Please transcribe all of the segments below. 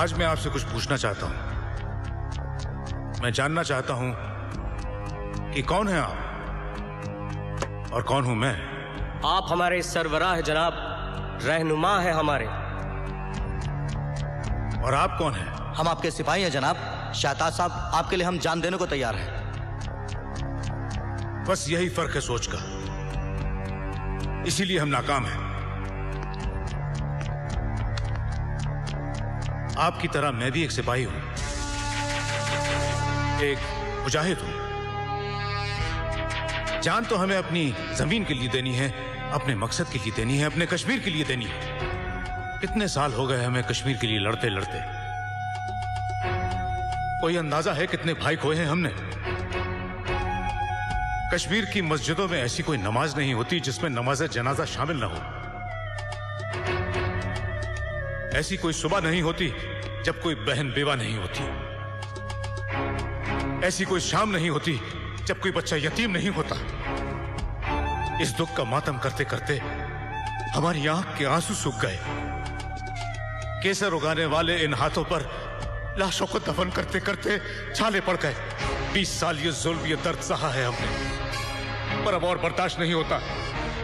आज मैं आपसे कुछ पूछना चाहता हूं। मैं जानना चाहता हूं कि कौन है आप और कौन हूं मैं। आप हमारे सरबराह हैं जनाब, रहनुमा है हमारे। और आप कौन हैं? हम आपके सिपाही हैं जनाब। शहताज साहब, आपके लिए हम जान देने को तैयार हैं। बस यही फर्क है सोच का, इसीलिए हम नाकाम हैं। आपकी तरह मैं भी एक सिपाही हूं, एक मुजाहिद हूं। जान तो हमें अपनी जमीन के लिए देनी है, अपने मकसद के लिए देनी है, अपने कश्मीर के लिए देनी है। कितने साल हो गए हमें कश्मीर के लिए लड़ते लड़ते। कोई अंदाजा है कितने भाई खोए हैं हमने? कश्मीर की मस्जिदों में ऐसी कोई नमाज नहीं होती जिसमें नमाज जनाजा शामिल ना हो। ऐसी कोई सुबह नहीं होती जब कोई बहन बेवा नहीं होती। ऐसी कोई शाम नहीं होती जब कोई बच्चा यतीम नहीं होता। इस दुख का मातम करते करते हमारी आंख के आंसू सूख गए। केसर उगाने वाले इन हाथों पर लाशों को दफन करते करते छाले पड़ गए। 20 साल ये जुल्म, ये दर्द सहा है हमने, पर अब और बर्दाश्त नहीं होता।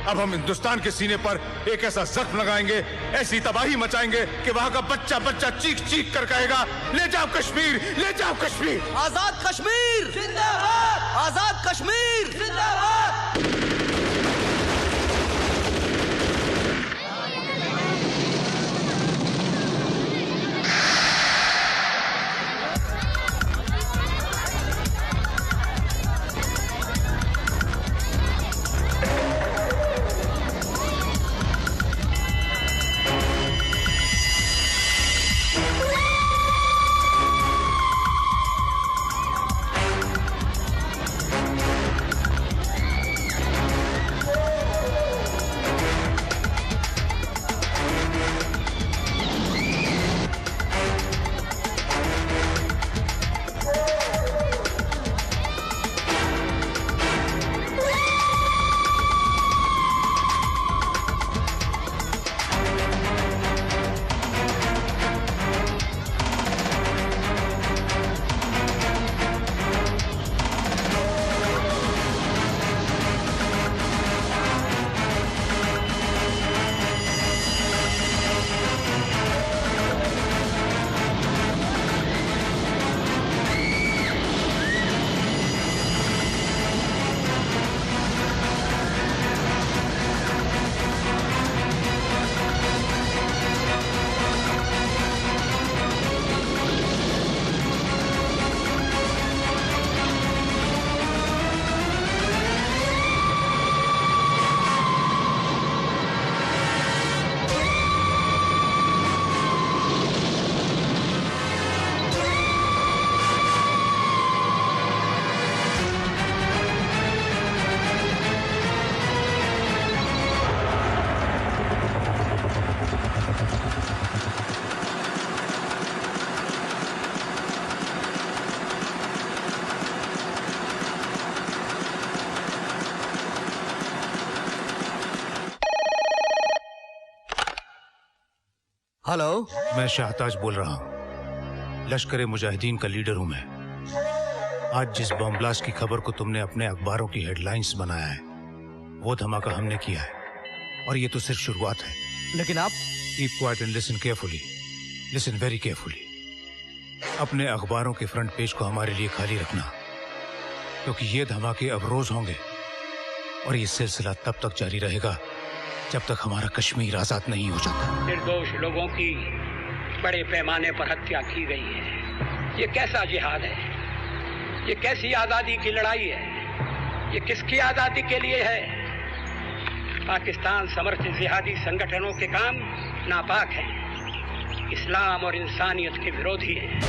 अब हम हिंदुस्तान के सीने पर एक ऐसा जख्म लगाएंगे, ऐसी तबाही मचाएंगे कि वहां का बच्चा बच्चा चीख चीख कर कहेगा, ले जाओ कश्मीर, ले जाओ कश्मीर। आजाद कश्मीर जिंदाबाद, आजाद कश्मीर जिंदाबाद। हेलो, मैं शहताज बोल रहा हूं। लश्कर मुजाहिदीन का लीडर हूं मैं। आज जिस बम ब्लास्ट की खबर को तुमने अपने अखबारों की हेडलाइंस बनाया है, वो धमाका हमने किया है, और ये तो सिर्फ शुरुआत है। लेकिन आप keep quiet and listen carefully, listen very carefully. अपने अखबारों के फ्रंट पेज को हमारे लिए खाली रखना, क्योंकि ये धमाके अब रोज होंगे, और ये सिलसिला तब तक जारी रहेगा जब तक हमारा कश्मीर आजाद नहीं हो जाता। निर्दोष लोगों की बड़े पैमाने पर हत्या की गई है। ये कैसा जिहाद है? ये कैसी आजादी की लड़ाई है? ये किसकी आजादी के लिए है? पाकिस्तान समर्थित जिहादी संगठनों के काम नापाक हैं, इस्लाम और इंसानियत के विरोधी हैं।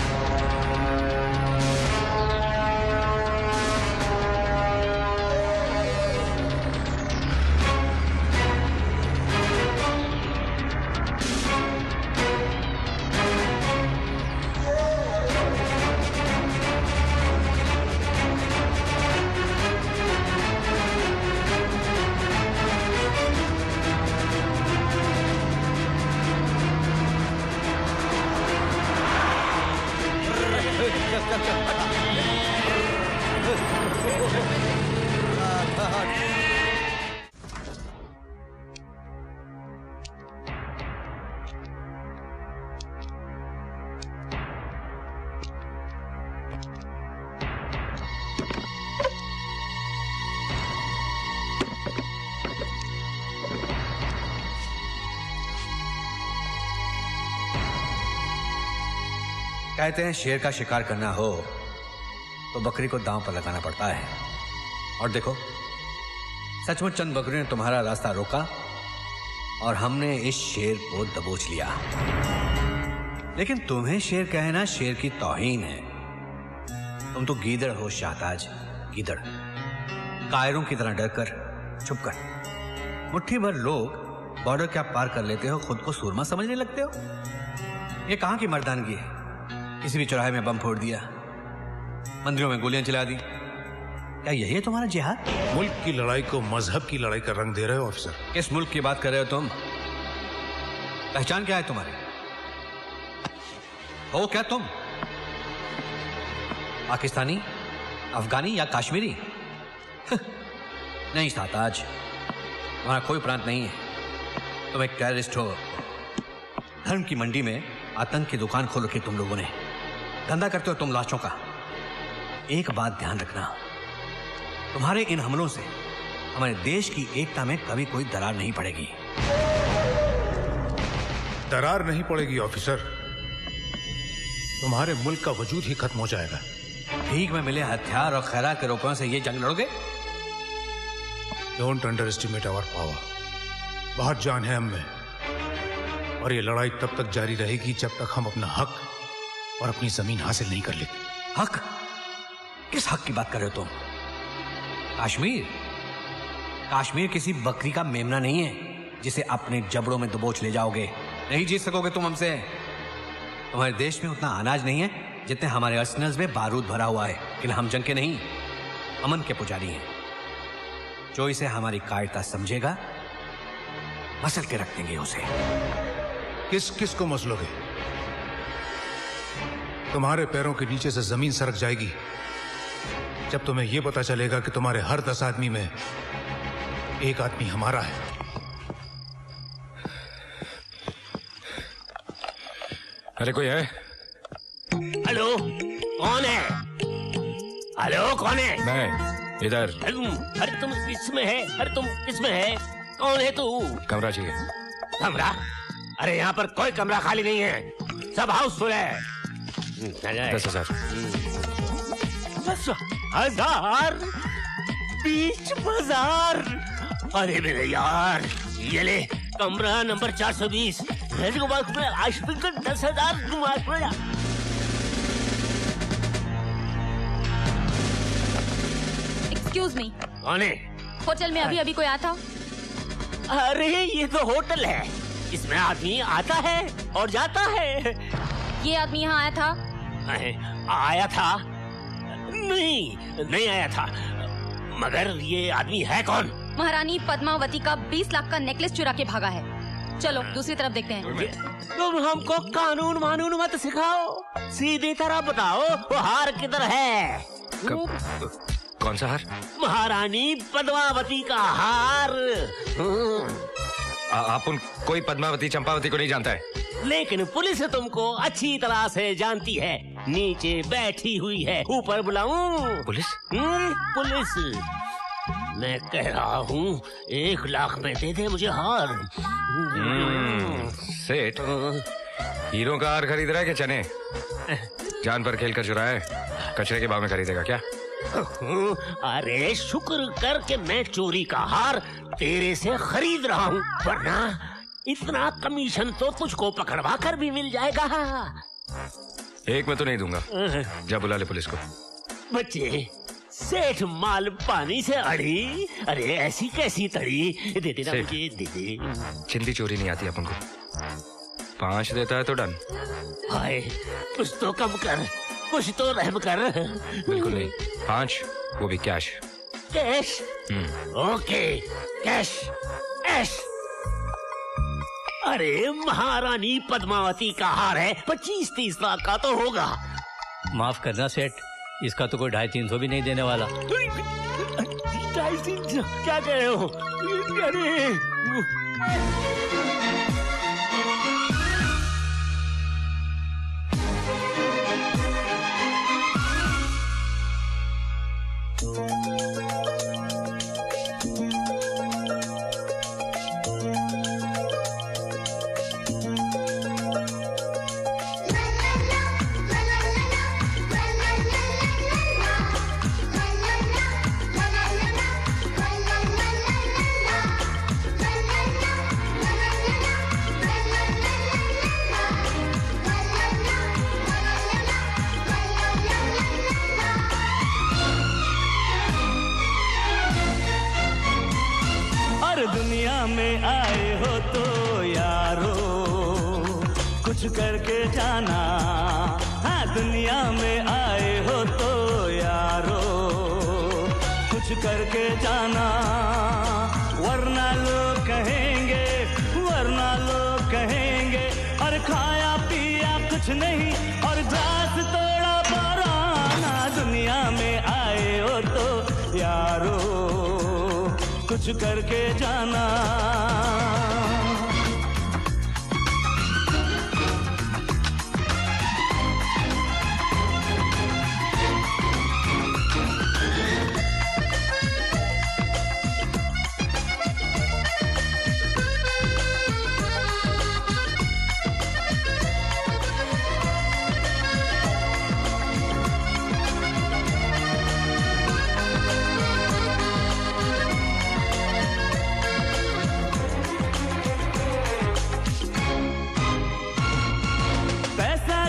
कहते हैं शेर का शिकार करना हो तो बकरी को दांव पर लगाना पड़ता है। और देखो, सचमुच चंद बकरियों ने तुम्हारा रास्ता रोका और हमने इस शेर को दबोच लिया। लेकिन तुम्हें शेर कहना शेर की तौहीन है। तुम तो गीदड़ हो शाहताज, गीदड़। कायरों की तरह डरकर छुपकर मुट्ठी भर लोग बॉर्डर क्या पार कर लेते हो, खुद को सूरमा समझने लगते हो। ये कहां की मर्दानगी है? किसी भी चौराहे में बम फोड़ दिया, मंदिरों में गोलियां चला दी। क्या यही है तुम्हारा जिहाद? मुल्क की लड़ाई को मजहब की लड़ाई का रंग दे रहे हो ऑफिसर। किस मुल्क की बात कर रहे हो तुम? पहचान क्या है तुम्हारी? हो क्या तुम? पाकिस्तानी, अफगानी या कश्मीरी? नहीं शाहताज, तुम्हारा कोई प्रांत नहीं है। तुम एक टेररिस्ट हो। धर्म की मंडी में आतंक की दुकान खोल रखी तुम लोगों ने। धंधा करते हो तुम लाशों का। एक बात ध्यान रखना, तुम्हारे इन हमलों से हमारे देश की एकता में कभी कोई दरार नहीं पड़ेगी। दरार नहीं पड़ेगी ऑफिसर, तुम्हारे मुल्क का वजूद ही खत्म हो जाएगा। भीख में मिले हथियार और खैरात के रुपयों से ये जंग लड़ोगे? Don't underestimate our power. बहुत जान है हम में, और ये लड़ाई तब तक जारी रहेगी जब तक हम अपना हक और अपनी जमीन हासिल नहीं कर लेते। हक? किस हक की बात कर रहे हो तुम? कश्मीर? कश्मीर किसी बकरी का मेमना नहीं है जिसे अपने जबड़ों में दबोच ले जाओगे। नहीं जीत सकोगे तुम हमसे। तुम्हारे देश में उतना अनाज नहीं है जितने हमारे अर्सेनल्स में बारूद भरा हुआ है। लेकिन हम जंग के नहीं, अमन के पुजारी हैं। जो इसे हमारी कायरता समझेगा, मसल के रख देंगे उसे। किस किस को मसलोगे? तुम्हारे पैरों के नीचे से जमीन सरक जाएगी जब तुम्हें यह पता चलेगा कि तुम्हारे हर 10 आदमी में एक आदमी हमारा है। अरे कोई है? हेलो, कौन है? हेलो, कौन है? मैं इधर। अरे तुम किसमें है? अरे तुम किसमें है? कौन है तू? कमरा चाहिए। कमरा? अरे यहाँ पर कोई कमरा खाली नहीं है, सब हाउसफुल है। 10,000। 10,000? बीच बाजार? अरे मेरे यार, ये ले कमरा नंबर 420। 10,000। एक्सक्यूज मी, कौन है? होटल में अभी कोई आया था? अरे ये तो होटल है, इसमें आदमी आता है और जाता है। ये आदमी यहाँ आया था? आया था? नहीं आया था। मगर ये आदमी है कौन? महारानी पद्मावती का 20 लाख का नेकलेस चुरा के भागा है। चलो दूसरी तरफ देखते हैं। तुम हमको कानून मानून मत सिखाओ, सीधी तरह बताओ वो हार किधर है? कौन सा हार? महारानी पद्मावती का हार। आप उन कोई पद्मावती चंपावती को नहीं जानता है? लेकिन पुलिस तुमको अच्छी तरह से जानती है। नीचे बैठी हुई है, ऊपर बुलाऊं? पुलिस? पुलिस? मैं कह रहा हूँ 1 लाख में दे दे मुझे हार। सेठ, हीरो का हार खरीद रहा है क्या चने? जान पर खेल कर चुराया है, कचरे के भाव में खरीदेगा क्या? अरे शुक्र कर के मैं चोरी का हार तेरे से खरीद रहा हूँ, वरना इतना कमीशन तो तुझको पकड़वा कर भी मिल जाएगा। एक में तो नहीं दूंगा। जा बुला ले पुलिस को। बच्चे, सेठ माल पानी से अड़ी, अरे ऐसी कैसी तड़ी? दे देना मुझे, दे दे। चिंदी चोरी नहीं आती अपन को। 5 देता है तो डन। हाय, कुछ तो कम कर, कुछ तो रहम कर। बिल्कुल नहीं, 5, वो भी cash. Cash? Okay, cash, cash. अरे महारानी पद्मावती का हार है, 25-30 लाख का तो होगा। माफ करना सेठ, इसका तो कोई 250-300 भी नहीं देने वाला। 250-300 क्या कह रहे हो? अरे दुनिया में आए हो तो यारो कुछ करके जाना। हाँ, दुनिया में आए हो तो यारो कुछ करके जाना, वरना लोग कहेंगे, वरना लोग कहेंगे और खाया पिया कुछ नहीं और घास तोड़ा पराना। दुनिया में आए हो तो यारो कुछ करके जाना।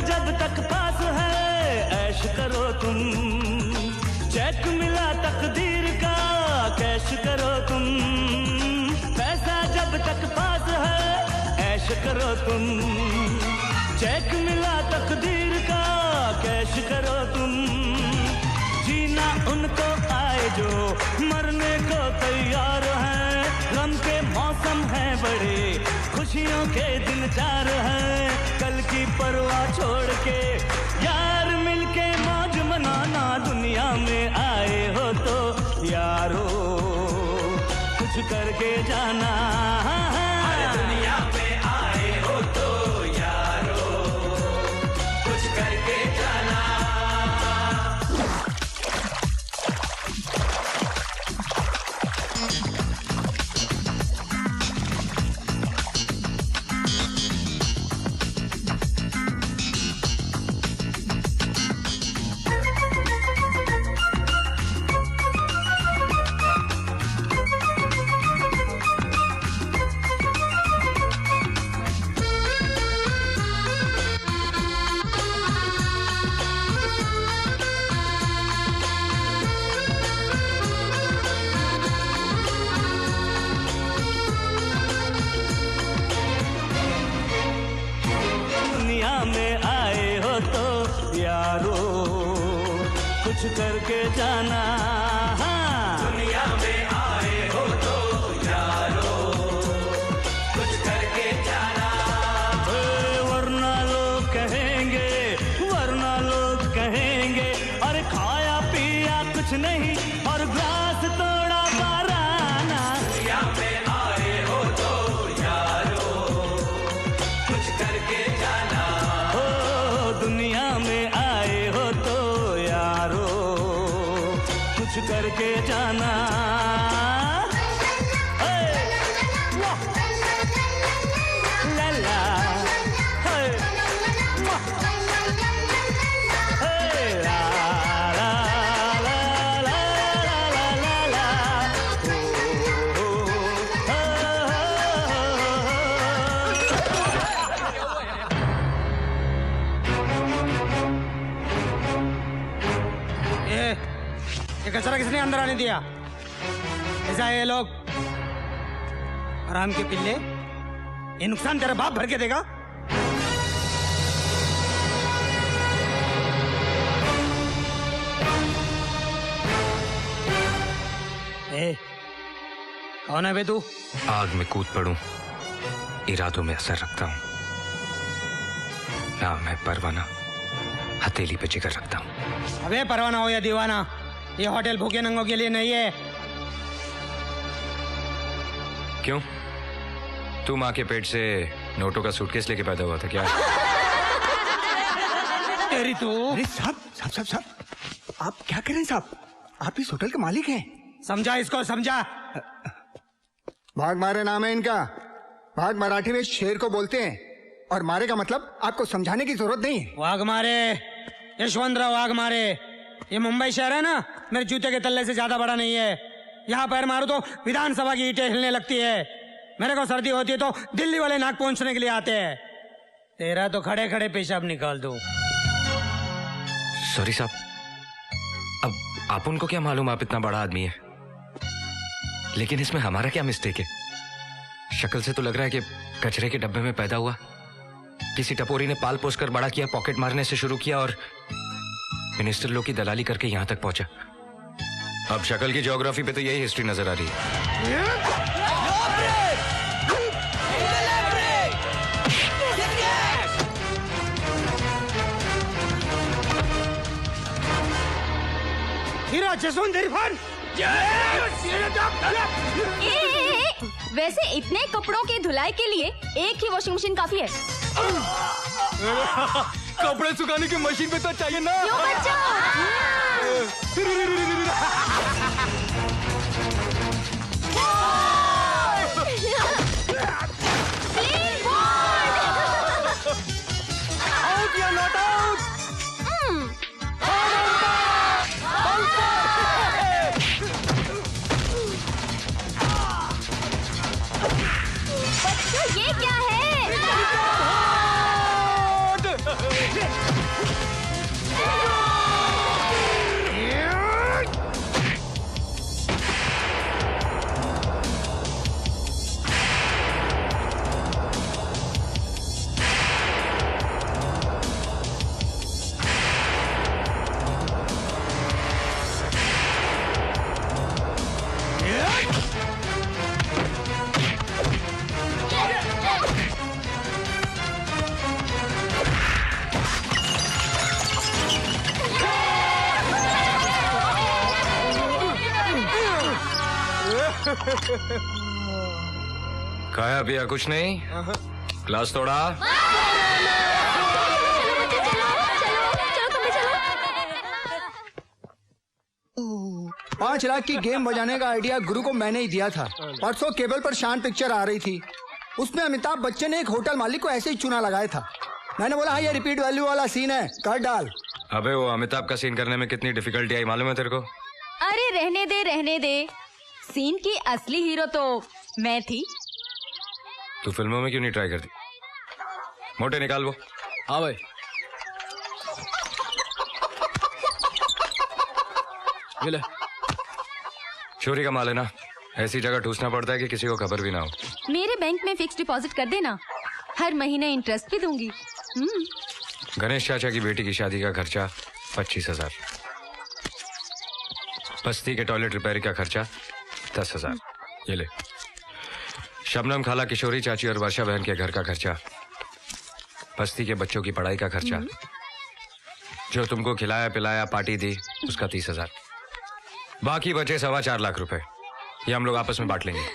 जब तक पास है ऐश करो तुम, चेक मिला तकदीर का कैश करो तुम। पैसा जब तक पास है ऐश करो तुम, चेक मिला तकदीर का कैश करो तुम। जीना उनको आए जो मरने को तैयार हैं, गम के मौसम हैं बड़े, खुशियों के दिन चार हैं। कल की परवाह छोड़ के यार मिलके मौज मनाना। दुनिया में आए हो तो यारो कुछ करके जाना। दुनिया में आए हो तो यारो कुछ करके जाना। में आए हो तो यारो कुछ करके जाना। दुनिया में आए हो तो यारो कुछ करके जाना। वरना लोग कहेंगे, वरना लोग कहेंगे और खाया पिया कुछ नहीं और ग्लास तोड़ा बाराना। दुनिया में आए हो तो यारो कुछ करके जाना। दुनिया में आए हो तो यारो कुछ करके जाना। ये कचरा किसने अंदर आने दिया? ऐसा है ये लोग आराम के पिल्ले, ये नुकसान तेरा बाप भर के देगा। ए, कौन है बे तू? आग में कूद पड़ूं, इरादों में असर रखता हूं। नाम है परवाना, हथेली पे जिगर रखता हूँ। अबे परवाना हो या दीवाना, ये होटल भूखे नंगों के लिए नहीं है। क्यों? तू माँ के पेट से नोटों का सूटकेस लेके पैदा हुआ था क्या? तेरी तू। अरे साहब साहब साहब साहब, आप क्या कर रहे हैं साहब? आप इस होटल के मालिक हैं। समझा इसको, समझा। भाग मारे नाम है इनका। भाग मराठी में शेर को बोलते हैं, और मारे का मतलब आपको समझाने की जरूरत नहीं है। वाघ मारे, यशवंतराव वाघ मारे। ये मुंबई शहर है ना, मेरे जूते के तल्ले से ज्यादा बड़ा नहीं है। यहाँ पैर मारो तो विधानसभा की ईंटें हिलने लगती है। मेरे को सर्दी होती है तो दिल्ली वाले नाक पहुंचने के लिए आते हैं। तेरा तो खड़े खड़े पेशाब निकाल दो। सॉरी साहब, अब आप उनको क्या मालूम आप इतना बड़ा आदमी है, लेकिन इसमें हमारा क्या मिस्टेक है? शक्ल से तो लग रहा है कि कचरे के डब्बे में पैदा हुआ। किसी टपोरी ने पाल पोस कर बड़ा किया, पॉकेट मारने से शुरू किया और मिनिस्टर लोग की दलाली करके यहां तक पहुंचा। अब शक्ल की ज्योग्राफी पे तो यही हिस्ट्री नजर आ रही है। हीरा जसवंत इरफान। वैसे इतने कपड़ों की धुलाई के लिए एक ही वॉशिंग मशीन काफी है। कपड़े सुखाने की मशीन पे तो चाहिए ना। क्यों बच्चा? आउट या नॉट आउट? बच्चों ये क्या है? खाया पिया कुछ नहीं? ग्लास तोड़ा? चलो तुम भी चलो। 5 लाख की गेम बजाने का आइडिया गुरु को मैंने ही दिया था। परसों केबल पर शान पिक्चर आ रही थी, उसमें अमिताभ बच्चन ने एक होटल मालिक को ऐसे ही चुना लगाया था। मैंने बोला हाँ ये रिपीट वैल्यू वाला सीन है, कर डाल। अबे वो अमिताभ का सीन करने में कितनी डिफिकल्टी आई मालूम है तेरे को? अरे रहने दे रहने दे, सीन की असली हीरो तो मैं थी। तू फिल्मों में क्यों नहीं ट्राई करती? मोटे निकाल वो। हाँ भाई। ये ले। चोरी का माल है ना, ऐसी जगह ठूसना पड़ता है कि किसी को खबर भी ना हो। मेरे बैंक में फिक्स डिपॉजिट कर देना, हर महीने इंटरेस्ट भी दूंगी। गणेश चाचा की बेटी की शादी का खर्चा 25,000। बस्ती के टॉयलेट रिपेयर का खर्चा 10,000। ये ले। शबनम खाला, किशोरी चाची और वर्षा बहन के घर का खर्चा, बस्ती के बच्चों की पढ़ाई का खर्चा, जो तुमको खिलाया पिलाया पार्टी दी उसका 30,000। बाकी बचे 4.25 लाख रुपए, ये हम लोग आपस में बांट लेंगे।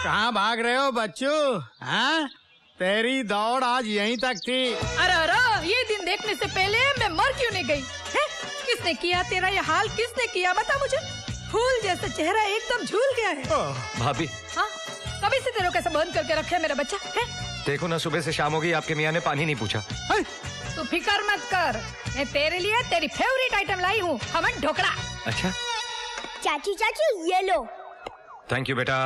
कहाँ भाग रहे हो बच्चों? हाँ, तेरी दौड़ आज यहीं तक थी। अरे ये दिन फिल्म देखने से पहले मैं मर क्यों नहीं गई है? किसने किया तेरा ये हाल? किसने किया बता मुझे? फूल जैसा चेहरा एकदम झूल गया है। भाभी, हाँ, कभी से तेरे को कैसे बंद करके रखे मेरा बच्चा है? देखो ना, सुबह से शाम हो गई, आपके मियाँ ने पानी नहीं पूछा। तू फिकर मत कर, मैं तेरे लिए तेरी फेवरेट आइटम लाई हूँ, खमन ढोकला। अच्छा चाची चाची ये लो। थैंक यू बेटा।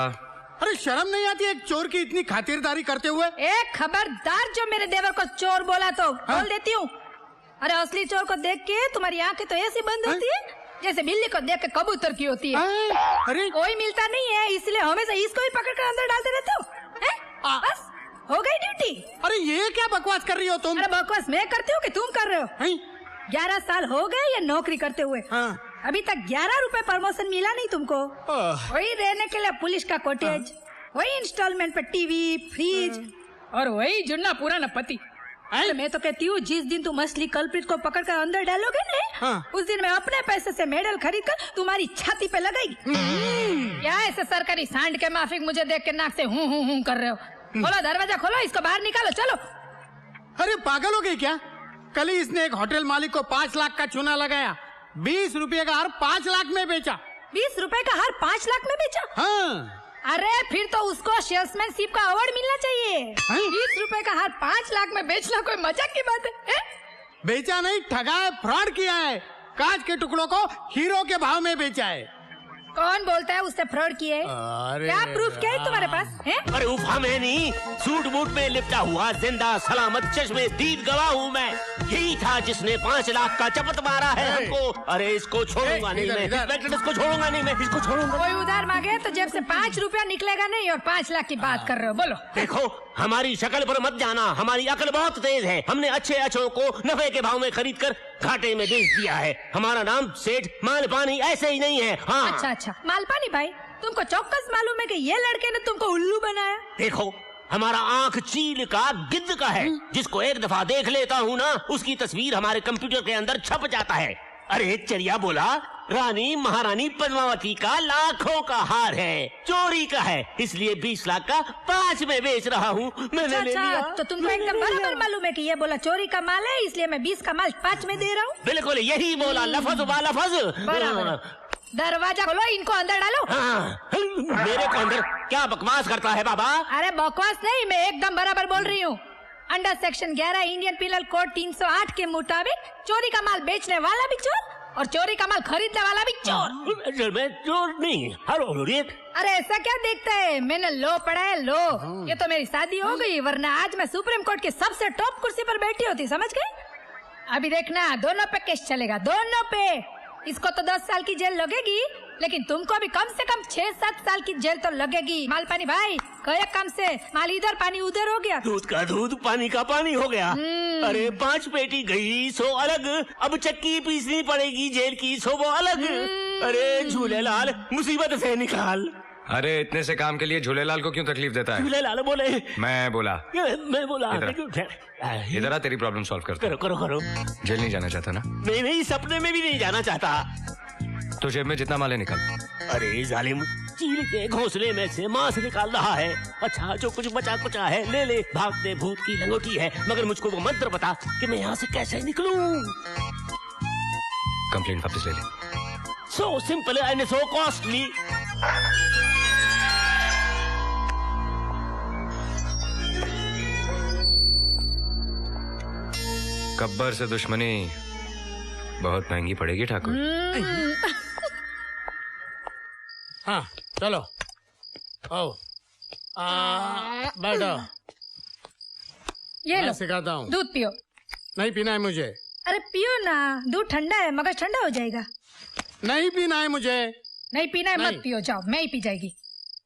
अरे शर्म नहीं आती एक चोर की इतनी खातिरदारी करते हुए? एक खबरदार जो मेरे देवर को चोर बोला तो बोल देती हूँ। अरे असली चोर को देख के तुम्हारी आंखें तो ऐसी बंद होती है जैसे बिल्ली को देख के कबूतर की होती है। अरे कोई मिलता नहीं है इसलिए हमेशा इसको ही पकड़ कर अंदर डालते रहते हो। बस हो गई ड्यूटी। अरे ये क्या बकवास कर रही हो तुम? अरे बकवास मैं करती हूँ कि तुम कर रहे हो? 11 साल हो गए ये नौकरी करते हुए। अभी तक 11 रुपए प्रमोशन मिला नहीं तुमको। वही रहने के लिए पुलिस का कॉटेज, वही इंस्टॉलमेंट पे टीवी, फ्रिज और वही जुड़ना पुराना पति। मैं तो कहती हूँ जिस दिन तुम असली कल्प्रिट को पकड़ कर अंदर डालोगे ना, उस दिन मैं अपने पैसे से मेडल खरीद कर तुम्हारी छाती पे लगाएगी। क्या ऐसे सरकारी सांड के माफिक मुझे देख के नाक से हूँ कर रहे हो? खोलो दरवाजा, खोलो, इसको बाहर निकालो, चलो। अरे पागल हो गई क्या? कल ही इसने एक होटल मालिक को 5 लाख का चूना लगाया, 20 रुपए का हार 5 लाख में बेचा। 20 रुपए का हार 5 लाख में बेचा? हाँ। अरे फिर तो उसको सेल्समैनशिप का अवार्ड मिलना चाहिए। 20 रुपए का हार 5 लाख में बेचना कोई मजाक की बात है? बेचा नहीं, ठगा है, फ्रॉड किया है। कांच के टुकड़ों को हीरो के भाव में बेचा है। कौन बोलता है उससे फ्रॉड किए? क्या प्रूफ क्या है तुम्हारे पास है? अरे उफा मैं नहीं, सूट बूट में लिपटा हुआ जिंदा सलामत चश्मे दीद गवाह हूँ मैं। यही था जिसने 5 लाख का चपत मारा है हमको। अरे इसको छोड़ूंगा नहीं मैं, इसको छोड़ूंगा नहीं मैं, इसको छोड़ूंगा। कोई उधार मांगे तो जेब से 5 रुपया निकलेगा नहीं और 5 लाख की बात कर रहे हो? बोलो। देखो हमारी शक्ल पर मत जाना, हमारी अकल बहुत तेज है। हमने अच्छे अच्छों को नफे के भाव में खरीद कर घाटे में बेच दिया है। हमारा नाम सेठ मालपानी ऐसे ही नहीं है। हाँ। अच्छा मालपानी भाई, तुमको चौकस मालूम है कि ये लड़के ने तुमको उल्लू बनाया? देखो हमारा आंख चील का गिद्ध का है। जिसको एक दफा देख लेता हूँ ना, उसकी तस्वीर हमारे कंप्यूटर के अंदर छप जाता है। अरे चरिया बोला, रानी महारानी पद्मावती का लाखों का हार है, चोरी का है, इसलिए 20 लाख का 5 में बेच रहा हूँ। मैंने ले लिया। तो तुमको एकदम बराबर मालूम है कि ये बोला चोरी का माल है, इसलिए मैं 20 का माल 5 में दे रहा हूँ। बिल्कुल यही बोला, लफज बा लफज। दरवाजा खोलो, इनको अंदर डालो। हाँ, मेरे को अंदर क्या बकवास करता है बाबा? अरे बकवास नहीं, मैं एकदम बराबर बोल रही हूँ। Under section 11 Indian penal code 308 के मुताबिक चोरी का माल बेचने वाला भी चोर और चोरी का माल खरीदने वाला भी चोर। मैं चोर नहीं। अरे ऐसा क्या देखता है? मैंने लो पढ़ा है, लो। ये तो मेरी शादी हो गई, वरना आज मैं सुप्रीम कोर्ट की सबसे टॉप कुर्सी पर बैठी होती, समझ गए? अभी देखना, दोनों पे केस चलेगा, दोनों पे। इसको तो 10 साल की जेल लगेगी, लेकिन तुमको भी कम से कम 6-7 साल की जेल तो लगेगी। मालपानी भाई, कई काम से माल इधर पानी उधर हो गया। दूध का दूध, पानी का पानी हो गया। अरे 5 पेटी गई सो अलग, अब चक्की पीसनी पड़ेगी जेल की सो वो अलग। अरे झूलेलाल मुसीबत से निकाल। अरे इतने से काम के लिए झूलेलाल को क्यों तकलीफ देता है? झूलेलाल बोले। मैं बोला। इधर आ, तेरी प्रॉब्लम सॉल्व करता हूं। करो। जेल नहीं जाना चाहता ना? नहीं, सपने में भी नहीं जाना चाहता। तो जेब में जितना माल है निकाल। अरे जालिम, चील के घोंसले में से मांस निकाल रहा है। अच्छा जो कुछ बचा कुचा है ले ले, भागते भूत की लंगोटी है, मगर मुझको वो मंत्र बता कि मैं यहाँ से कैसे निकलूं। कंप्लेंट वापस ले ले। So simple and so costly. Gabbar से दुश्मनी बहुत महंगी पड़ेगी ठाकुर। हाँ चलो, बैठो। ये लो, सिखाता हूँ। दूध पियो। नहीं पीना है मुझे। अरे पियो ना, दूध ठंडा है, मगर ठंडा हो जाएगा। नहीं पीना है मुझे। नहीं पीना है, मत पियो, जाओ, मैं ही पी जाएगी।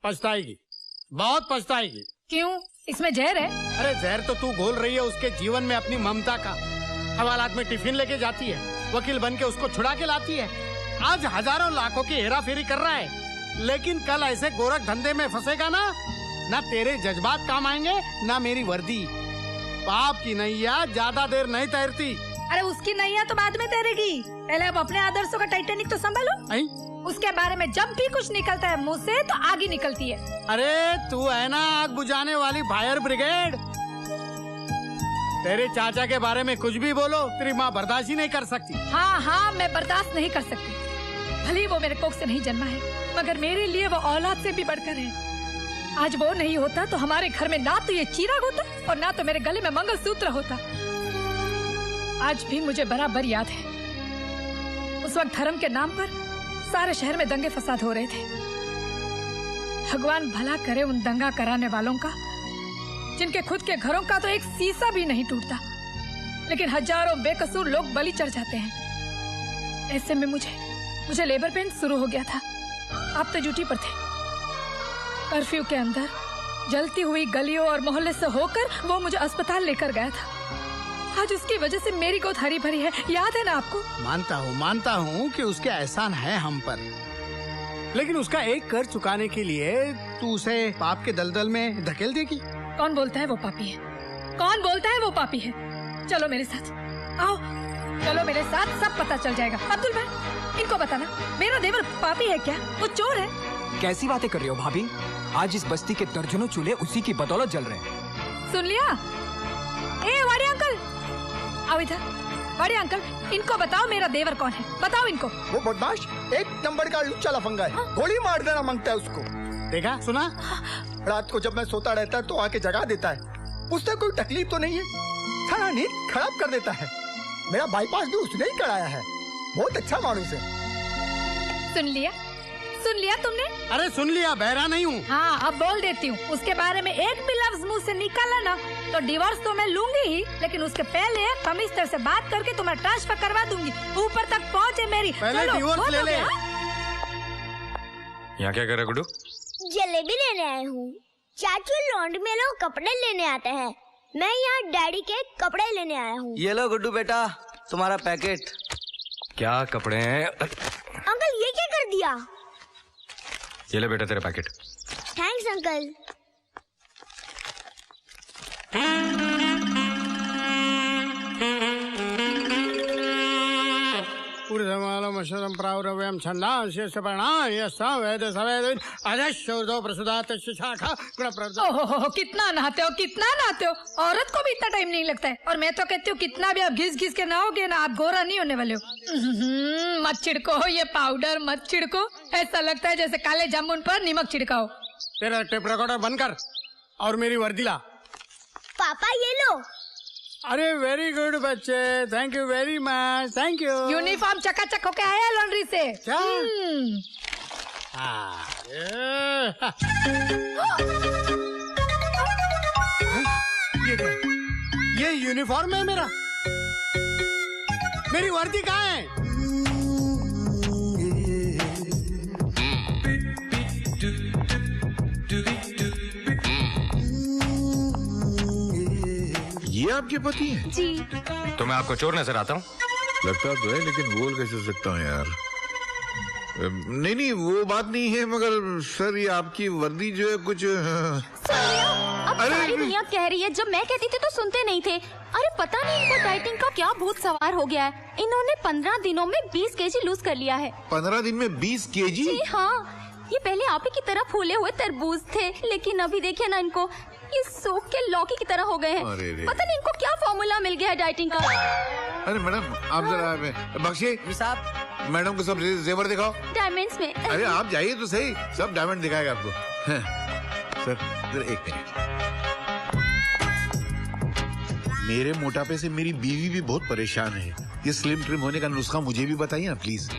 पछताएगी, बहुत पछताएगी। क्यों? इसमें जहर है। अरे जहर तो तू घोल रही है उसके जीवन में अपनी ममता का। हवालात में टिफिन लेके जाती है, वकील बन के उसको छुड़ा के लाती है। आज हजारों लाखों की हेरा फेरी कर रहा है, लेकिन कल ऐसे गोरख धंधे में फंसेगा ना तेरे जज्बात काम आएंगे ना मेरी वर्दी। पाप की नैया ज्यादा देर नहीं तैरती। अरे उसकी नैया तो बाद में तैरेगी, पहले अब अपने आदर्शों का टाइटेनिक तो संभालो। उसके बारे में जब भी कुछ निकलता है मुंह से तो आग ही निकलती है। अरे तू है ना आग बुझाने वाली फायर ब्रिगेड। तेरे चाचा के बारे में कुछ भी बोलो, तेरी माँ बर्दाश्त ही नहीं कर सकती। हाँ हाँ, मैं बर्दाश्त नहीं कर सकती। भले वो मेरे कोख से नहीं जन्मा है, मगर मेरे लिए वो औलाद से भी बढ़कर है। आज वो नहीं होता तो हमारे घर में ना तो ये चिराग होता और ना तो मेरे गले में मंगलसूत्र होता। आज भी मुझे बराबर याद है, उस वक्त धर्म के नाम पर सारे शहर में दंगे फसाद हो रहे थे। भगवान भला करे उन दंगा कराने वालों का, जिनके खुद के घरों का तो एक शीशा भी नहीं टूटता, लेकिन हजारों बेकसूर लोग बलि चढ़ जाते हैं। ऐसे में मुझे लेबर पेन शुरू हो गया था। आप तो ड्यूटी पर थे। कर्फ्यू के अंदर जलती हुई गलियों और मोहल्ले से होकर वो मुझे अस्पताल लेकर गया था। आज उसकी वजह से मेरी गोद हरी भरी है, याद है ना आपको? मानता हूँ कि उसके एहसान है हम पर, लेकिन उसका एक कर्ज चुकाने के लिए तू उसे पाप के दलदल में धकेल देगी। कौन बोलता है वो पापी है? कौन बोलता है वो पापी है? चलो मेरे साथ, आओ चलो मेरे साथ, सब पता चल जाएगा। अब्दुल भाई, इनको बताना मेरा देवर पापी है क्या? वो चोर है? कैसी बातें कर रही हो भाभी? आज इस बस्ती के दर्जनों चूल्हे उसी की बदौलत जल रहे हैं। सुन लिया? ए वाड़ी अंकल, आओ इधर। वाड़ी अंकल, इनको बताओ मेरा देवर कौन है, बताओ इनको। वो बदमाश एक नंबर का लुच्चा लफंगा है, गोली मार देना मांगता है उसको। देखा सुना? रात को जब मैं सोता रहता है तो आके जगा देता है। उससे कोई तकलीफ तो नहीं है, सारा नींद खराब कर देता है। मेरा बाईपास भी उसने ही कराया है। बहुत अच्छा मानुस है। सुन लिया तुमने? अरे सुन लिया, बहरा नहीं हूँ। हाँ, अब बोल देती हूँ। उसके बारे में एक भी लफ्ज मुंह से निकाला ना तो डिवोर्स तो मैं लूंगी ही, लेकिन उसके पहले कमिश्नर से बात करके तुम्हारा ट्रांसफर करवा दूंगी। ऊपर तक पहुँचे मेरी। पहले डिवोर्स ले ले। यहाँ क्या कर रहे गुड्डू? जलेबी लेने आए हूँ। चाचू लॉन्ड में लोग कपड़े लेने आते हैं, मैं यहाँ डैडी के कपड़े लेने आया हूँ। ये लो गुड्डू बेटा, तुम्हारा पैकेट। क्या कपड़े हैं? अंकल ये क्या कर दिया? ये ले बेटा तेरा पैकेट। Thanks uncle. मशरम प्रावरव्यम छन्दांस्य वेद सवेद अजशोर्दो प्रसुदात शाखा गुणप्रद। ओहो, कितना नहाते हो, कितना नहाते हो। औरत को भी इतना टाइम नहीं लगता है। और मैं तो कहती हूँ कितना भी आप घिस घिस के नहाओगे ना, आप गोरा नहीं होने वाले हो। मत छिड़को ये पाउडर, मत छिड़को। ऐसा लगता है जैसे काले जामुन पर नमक छिड़काओ। तेरा टेप रिकॉर्डर बंद कर और मेरी वर्दी ला। पापा ये लो। अरे वेरी गुड बच्चे, thank you very much, thank you. Uniform चकाचक होके आया लॉन्ड्री से। ये यूनिफॉर्म है मेरा। मेरी वर्दी कहाँ है? ये आपके पति हैं? जी। तो मैं आपको चोर नजर आता हूँ? लगता तो है, लेकिन बोल कैसे सकता हूँ यार। नहीं वो बात नहीं है, मगर सर ये आपकी वर्दी जो है कुछ। अब सारी दुनिया कह रही है, जब मैं कहती थी तो सुनते नहीं थे। अरे पता नहीं इनको डाइटिंग का क्या भूत सवार हो गया है। इन्होंने 15 दिनों में 20 केजी लूज कर लिया है। 15 दिन में 20 केजी? जी हाँ, ये पहले आप ही की तरह फूले हुए तरबूज थे, लेकिन अभी देखिए ना इनको, ये सूख के लौकी की तरह हो गए हैं। पता नहीं इनको क्या फॉर्मूला मिल गया है डाइटिंग का। अरे मैडम आप जरा बख्शिए साहब, मैडम को सब जेवर दिखाओ। डायमंड्स में। अरे आप जाइए तो सही, सब डायमंड दिखाएगा आपको। सर जरा एक मिनट। मेरे मोटापे से मेरी बीवी भी बहुत परेशान है। ये स्लिम ट्रिम होने का नुस्खा मुझे भी बताइए ना प्लीज।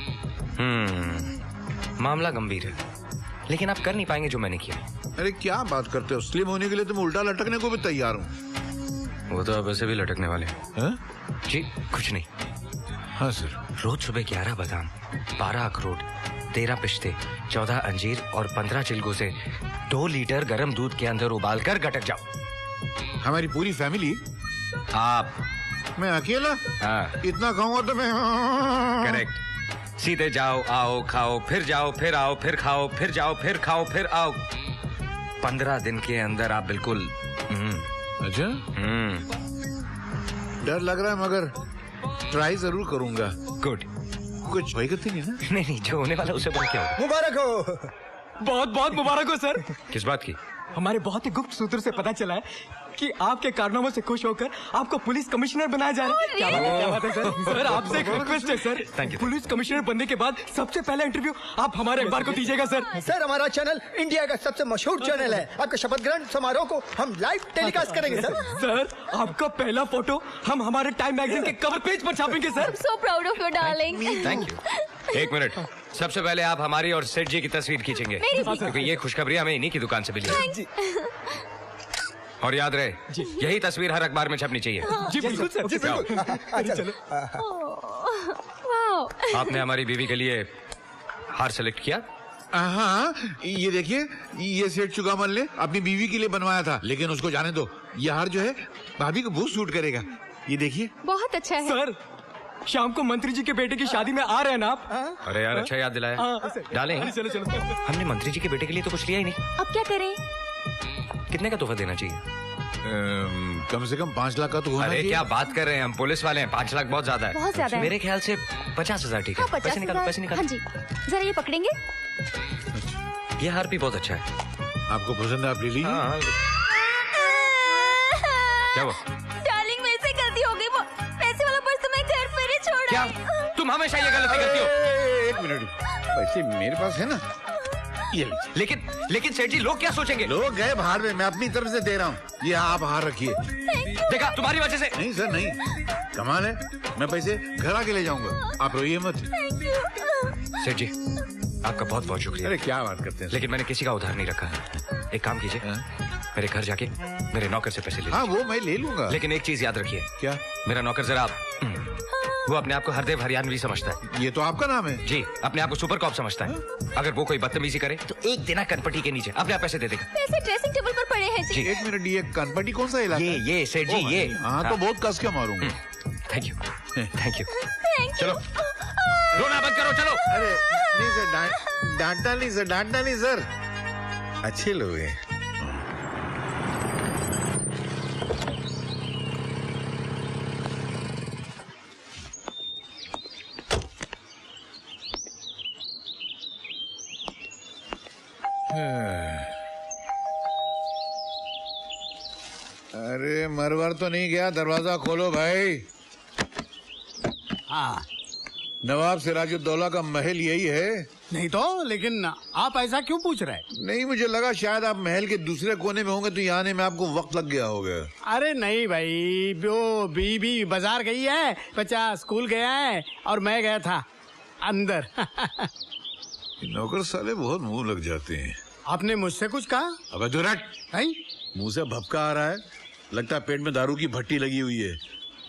मामला गंभीर है, लेकिन आप कर नहीं पाएंगे जो मैंने किया। अरे क्या बात करते हो, स्लिम होने के लिए तो मैं उल्टा लटकने को भी तैयार हूँ। वो तो आप वैसे भी लटकने वाले हैं। जी कुछ नहीं। हाँ सर। रोज सुबह 11 बादाम, 12 अखरोट, 13 पिस्ते, 14 अंजीर और 15 चिलगों से 2 लीटर गर्म दूध के अंदर उबालकर गटक जाओ। हमारी पूरी फैमिली? आप? मैं अकेला? हाँ। इतना खाऊंगा तो मैं। करेक्ट। सीधे जाओ, आओ, खाओ, फिर जाओ, फिर आओ, फिर खाओ, फिर जाओ, फिर खाओ, फिर आओ। 15 दिन के अंदर आप बिल्कुल। अच्छा। डर लग रहा है, मगर ट्राई जरूर करूंगा। गुड। कुछ भाई करती नहीं ना? नहीं, जो होने वाला उसे बड़ा क्या होगा। मुबारक हो। बहुत बहुत मुबारक हो सर। किस बात की? हमारे बहुत ही गुप्त सूत्र से पता चला है कि आपके कारनामों से खुश होकर आपको पुलिस कमिश्नर बनाया जा रहा है। क्या बात है सर। सर आपसे एक रिक्वेस्ट है sir. Thank you. Police commissioner बनने के बाद सबसे पहला इंटरव्यू आप हमारे अखबार को दीजिएगा सर। सर हमारा चैनल इंडिया का सबसे मशहूर चैनल है। आपके शपथ ग्रहण समारोह को हम लाइव टेलीकास्ट करेंगे सर। सर आपका पहला फोटो हम हमारे टाइम मैगजीन के कवर पेज पर छापेंगे sir. So proud of you, darling. Thank you. एक मिनट, सबसे पहले आप हमारी और सेठ जी की तस्वीर खींचेंगे, क्योंकि ये खुशखबरी हमें इन्हीं की दुकान से मिली है। और याद रहे, यही तस्वीर हर अखबार में छपनी चाहिए। जी बिल्कुल सर। जी बिल्कुल। आपने हमारी बीवी के लिए हार सेलेक्ट किया? हाँ, ये देखिए, ये सेठ चुकामल ने अपनी बीवी के लिए बनवाया था, लेकिन उसको जाने दो, ये हार जो है भाभी को बहुत सूट करेगा। ये देखिए। बहुत अच्छा है सर। शाम को मंत्री जी के बेटे की शादी में आ रहे हैं ना आप? अरे यार अच्छा याद दिलाया। डालें। चलो चलो। हमने मंत्री जी के बेटे के लिए तो कुछ लिया ही नहीं। अब क्या करें? कितने का तोहफा देना चाहिए? कम से कम 5 लाख का तो होना अरे चाहिए। क्या बात कर रहे हैं, हम पुलिस वाले हैं, 5 लाख बहुत ज्यादा है। बहुत ज्यादा है। मेरे ख्याल से 50,000 ठीक है। हाँ, पैसे निकालो, पैसे 50,000। निकालो। हाँ जी, जरा ये पकड़ेंगे। ये हार भी बहुत अच्छा है। आपको पसंद है, आप ले लीजिए। हाँ। क्या वो? डार्लिंग मेरे से गलती हो गई, वो पैसे वाला पर्स तो मैं घर पर ही छोड़ क्या? आई। तुम हमेशा ये गलती करती हो। एक मिनट, पैसे मेरे पास है ना, ये लेकिन सेठ जी लोग क्या सोचेंगे? लोग गए बाहर में, मैं अपनी तरफ से दे रहा हूँ, ये आप हार रखिए। देखा, तुम्हारी वजह से। नहीं सर नहीं, कमाल है, मैं पैसे घर आके ले जाऊंगा, आप रोइए मत। सेठ जी आपका बहुत बहुत शुक्रिया। अरे क्या बात करते हैं, लेकिन मैंने किसी का उधार नहीं रखा है। एक काम कीजिए, मेरे घर जाके मेरे नौकर से पैसे ले लीजिए। हाँ वो मैं ले लूंगा, लेकिन एक चीज याद रखिए। क्या? मेरा नौकर जरा वो अपने आप को हरदेव हरियाणवी समझता है। ये तो आपका नाम है। जी, अपने आप को सुपर कॉप समझता है। अगर वो कोई बदतमीजी करे तो एक देना कनपटी के नीचे, अपने आप पैसे दे देगा। पैसे ड्रेसिंग टेबल पर पड़े हैं जी। एक मिनट, ये कनपटी कौन सा इलाका? ये सेठ जी ये। हाँ तो बहुत कस के मारूंगा। Thank you thank you. चलो रोना बंद करो, चलो। अरे नहीं सर, डांटना नहीं सर, अच्छे लोग हैं। अरे मरवर तो नहीं गया, दरवाजा खोलो भाई। हाँ नवाब सिराजुद्दौला का महल यही है? नहीं तो, लेकिन आप ऐसा क्यों पूछ रहे? नहीं, मुझे लगा शायद आप महल के दूसरे कोने में होंगे तो यहाँ आने में आपको वक्त लग गया होगा। अरे नहीं भाई, वो बीबी बाजार गई है, बच्चा स्कूल गया है और मैं गया था अंदर। नौकर साले बहुत मुंह लग जाते हैं। आपने मुझसे कुछ कहा? अबे दुरट, नहीं मुंह से भपका आ रहा है, लगता है पेट में दारू की भट्टी लगी हुई है।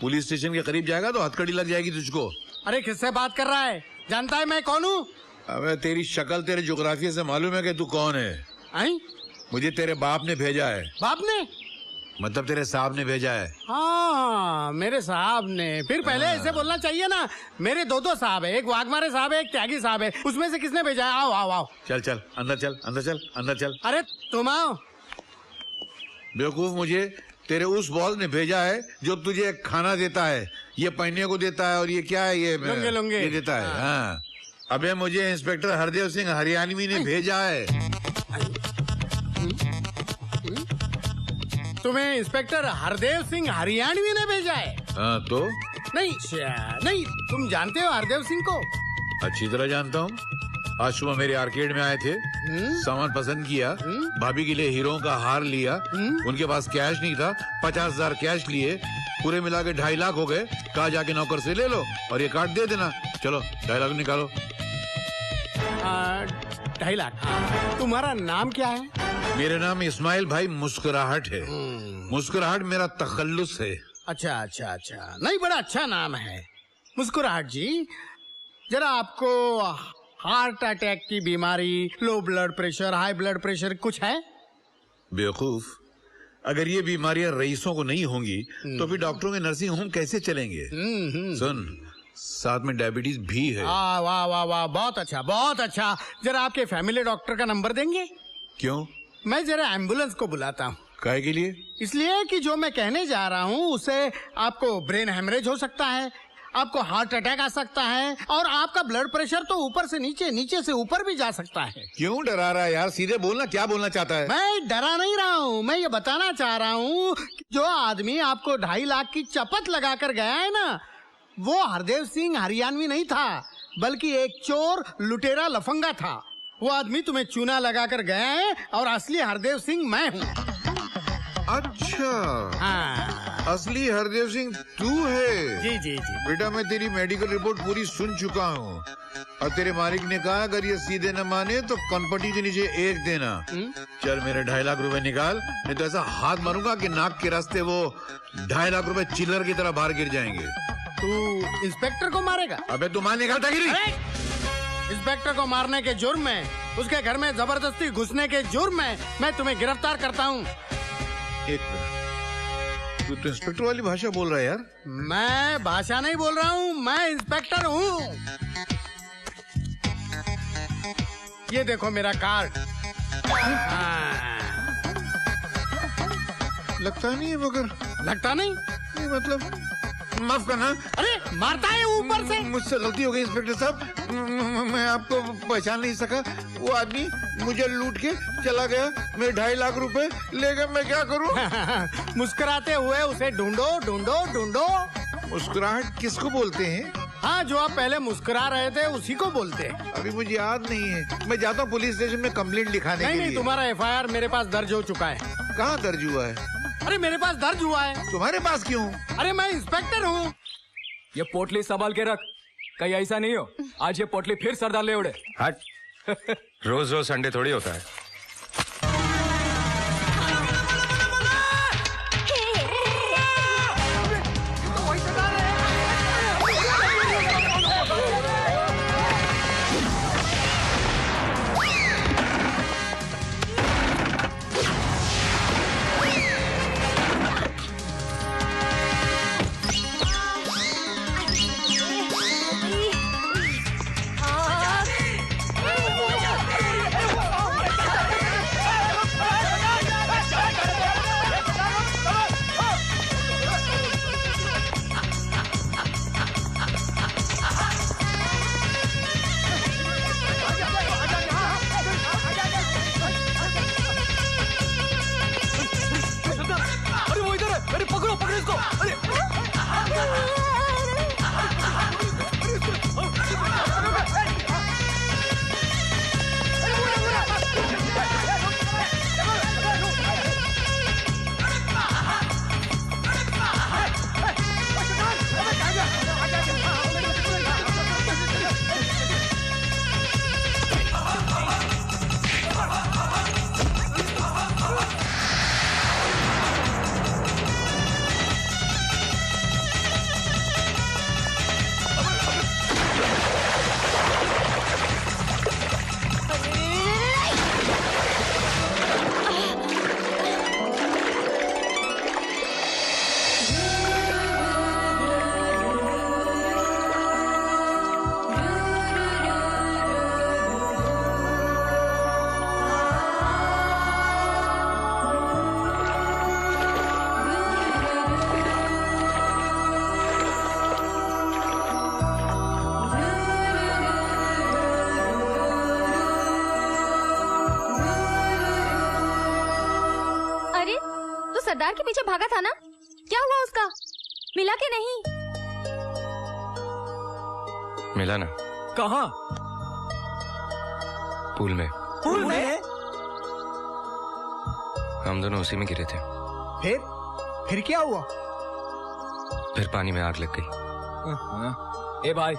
पुलिस स्टेशन के करीब जाएगा तो हथकड़ी लग जाएगी तुझको। अरे किससे बात कर रहा है? जानता है मैं कौन हूँ? अबे तेरी शक्ल तेरे जोग्राफिया से मालूम है कि तू कौन है। आई? मुझे तेरे बाप ने भेजा है। बाप ने? मतलब तेरे साहब ने भेजा है। हाँ मेरे साहब ने। फिर पहले ऐसे बोलना चाहिए ना। मेरे दो साहब है, एक वाघमारे साहब है, एक त्यागी साहब है, उसमें से किसने भेजा है? आओ आओ आओ। चल चल अंदर चल, अंदर चल, अंदर चल। अरे तुम आओ। बेवकूफ, मुझे तेरे उस बॉस ने भेजा है जो तुझे खाना देता है, ये पहनने को देता है, और ये क्या है, ये लुंगे ये देता है। हाँ अबे मुझे इंस्पेक्टर हरदेव सिंह हरियाणवी ने भेजा है। तुम्हें इंस्पेक्टर हरदेव सिंह हरियाणवी ने भेजा है? हाँ तो नहीं, तुम जानते हो हरदेव सिंह को? अच्छी तरह जानता हूँ। आज सुबह मेरे आर्केड में आए थे, सामान पसंद किया, भाभी के लिए हीरो का हार लिया, उनके पास कैश नहीं था, 50,000 कैश लिए, पूरे मिला के 2.5 लाख हो गए। कहा जाके नौकर से ले लो और ये कार्ड दे देना। चलो 2.5 लाख निकालो। 2.5 लाख। तुम्हारा नाम क्या है? मेरा नाम इस्माइल भाई मुस्कुराहट है। मुस्कुराहट मेरा तखल्लुस है। अच्छा अच्छा अच्छा, नहीं बड़ा अच्छा नाम है मुस्कुराहट जी। जरा आपको हार्ट अटैक की बीमारी, low blood pressure, high blood pressure कुछ है? बेवकूफ, अगर ये बीमारियां रईसों को नहीं होंगी तो फिर डॉक्टरों के नर्सिंग होम कैसे चलेंगे? सुन, साथ में डायबिटीज भी है। वाह वाह वाह वाह, बहुत अच्छा बहुत अच्छा। जरा आपके फैमिली डॉक्टर का नंबर देंगे? क्यों? मैं जरा एम्बुलेंस को बुलाता हूँ। काहे के लिए? इसलिए कि जो मैं कहने जा रहा हूँ उससे आपको ब्रेन हेमरेज हो सकता है, आपको हार्ट अटैक आ सकता है और आपका ब्लड प्रेशर तो ऊपर से नीचे, नीचे से ऊपर भी जा सकता है। क्यों डरा रहा है यार? सीधे बोलना, क्या बोलना चाहता है? मैं डरा नहीं रहा हूँ, मैं ये बताना चाह रहा हूँ जो आदमी आपको 2.5 लाख की चपत लगा कर गया है ना, वो हरदेव सिंह हरियाणवी नहीं था, बल्कि एक चोर लुटेरा लफंगा था। वो आदमी तुम्हें चूना लगा कर गया है और असली हरदेव सिंह मैं हूँ। अच्छा, हाँ। असली हरदेव सिंह तू है? जी जी जी। बेटा मैं तेरी मेडिकल रिपोर्ट पूरी सुन चुका हूँ और तेरे मालिक ने कहा अगर ये सीधे न माने तो कनपटी के नीचे 1 देना। चल मेरे 2.5 लाख रुपए निकाल, नहीं तो ऐसा हाथ मारूंगा कि नाक के रास्ते वो 2.5 लाख रुपए चिल्लर की तरह बाहर गिर जाएंगे। तू इंस्पेक्टर को मारेगा? अबे तू मार निकालता गिरी। इंस्पेक्टर को मारने के जुर्म में, उसके घर में जबरदस्ती घुसने के जुर्म में मैं तुम्हें गिरफ्तार करता हूँ। एक मिनट, तू तो इंस्पेक्टर वाली भाषा बोल रहा है यार। मैं भाषा नहीं बोल रहा हूँ, मैं इंस्पेक्टर हूँ। ये देखो मेरा कार्ड। लगता नहीं है मगर। लगता नहीं मतलब माफ करना। अरे मारता है ऊपर से। मुझसे गलती हो गई इंस्पेक्टर साहब, मैं आपको पहचान नहीं सका। वो आदमी मुझे लूट के चला गया, मेरे 2.5 लाख रुपए ले गए, मैं क्या करूं? मुस्कुराते हुए उसे ढूंढो ढूंढो ढूंढो। मुस्कुराहट किसको बोलते हैं? हाँ, जो आप पहले मुस्कुरा रहे थे उसी को बोलते हैं। अभी मुझे याद नहीं है, मैं जाता हूँ पुलिस स्टेशन में कंप्लेंट लिखाने के लिए। नहीं, तुम्हारा FIR मेरे पास दर्ज हो चुका है। कहाँ दर्ज हुआ है? अरे मेरे पास दर्ज हुआ है। तुम्हारे पास क्यों? अरे मैं इंस्पेक्टर हूँ। ये पोटली संभाल के रख, कहीं ऐसा नहीं हो आज ये पोटली फिर सरदार ले उड़े। हट। रोज रोज संडे थोड़ी होता है। सरदार के पीछे भागा था ना, क्या हुआ उसका? मिला कि नहीं? मिला ना। कहाँ? पूल में। पूल में? हम दोनों उसी में गिरे थे। फिर क्या हुआ? फिर पानी में आग लग गई। ए भाई,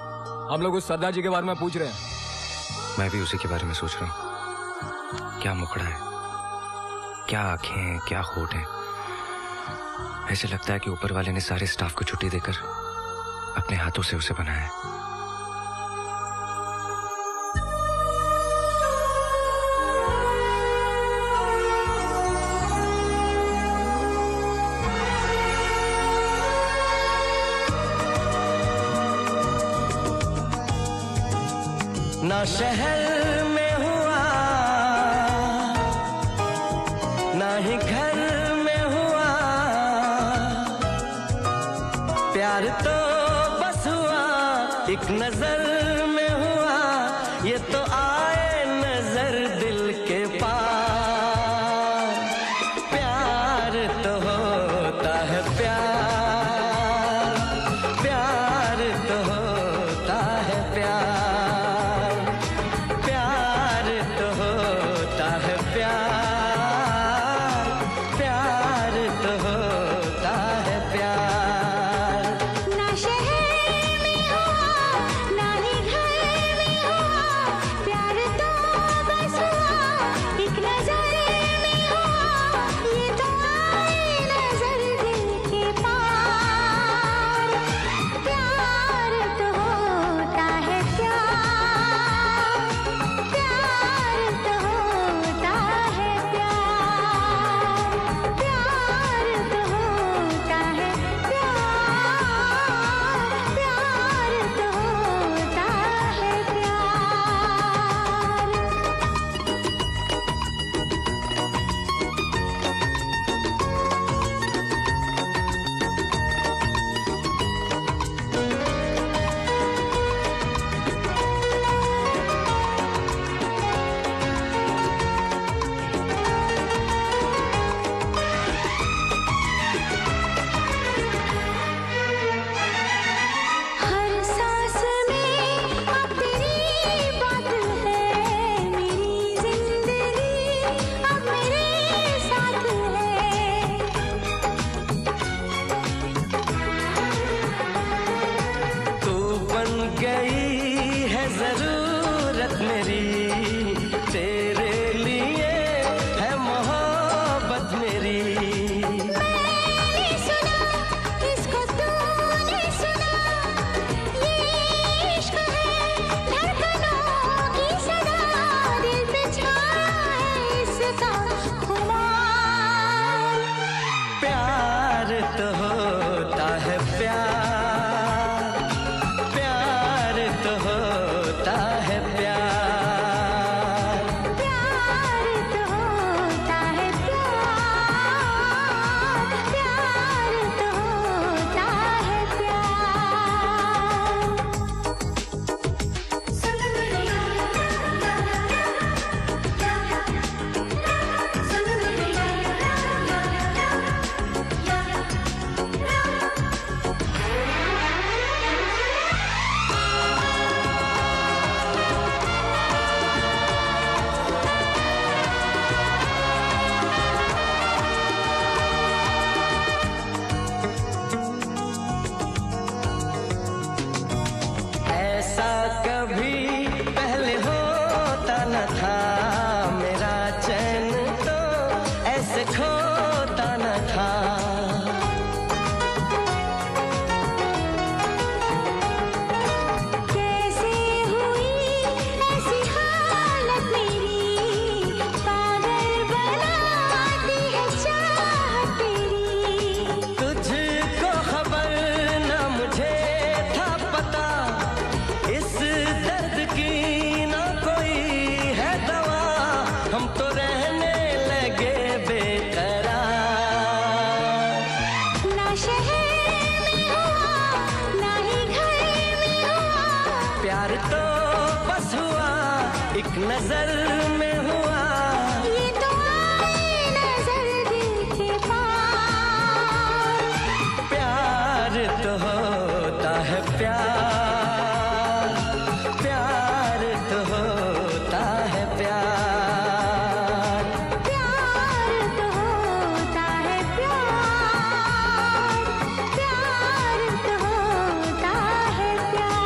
हम लोग उस सरदार जी के बारे में पूछ रहे हैं। मैं भी उसी के बारे में सोच रहा हूँ। क्या मुखड़ा है, क्या आंखें हैं, क्या होठ है। ऐसे लगता है कि ऊपर वाले ने सारे स्टाफ को छुट्टी देकर अपने हाथों से उसे बनाया है। ना शहर में हुआ, ना ही घर में हुआ, प्यार तो बस हुआ एक नजर में हुआ, ये तो आए नजर दिल के पार। प्यार तो होता है प्यार, प्यार तो होता है प्यार, प्यार तो होता है प्यार, प्यार तो होता है प्यार। ना शहर में हुआ, ना ही घर में हुआ, प्यार तो बस हुआ एक नजर में हुआ, ये तो आए नजर दिल के पार। प्यार तो होता है प्यार, प्यार तो होता है प्यार, प्यार तो होता है प्यार, प्यार तो होता है हर सांस में अब तेरी बात है, मेरी जिंदगी अब मेरे साथ है। तू बन गई है जरूरत मेरी, तेरे लिए है मोहब्बत मेरी। मैंने सुना इसको तूने सुना, ये इश्क है धड़कनों की सदा, दिल पे छाया है इसका खुमार। प्यार तो होता है प्यार, प्यार तो होता है प्यार, प्यार तो होता है प्यार, प्यार तो होता है ऐसा कभी पहले होता न था, मेरा चैन तो ऐसे खोता न था। कैसे हुई ऐसी हालत मेरी, पागल बनाती है चाहत तेरी। तुझको खबर न मुझे था पता, इस दर्द की न कोई है दवा, हम तो रहने लगे बेकरार। ना शहर में हुआ, ना ही घर में हुआ, प्यार तो बस हुआ एक नजर में हुआ, ये तो आए नजर दिल के पार। प्यार तो होता है प्यार, प्यार तो होता है प्यार, प्यार तो होता है प्यार, प्यार तो होता है प्यार।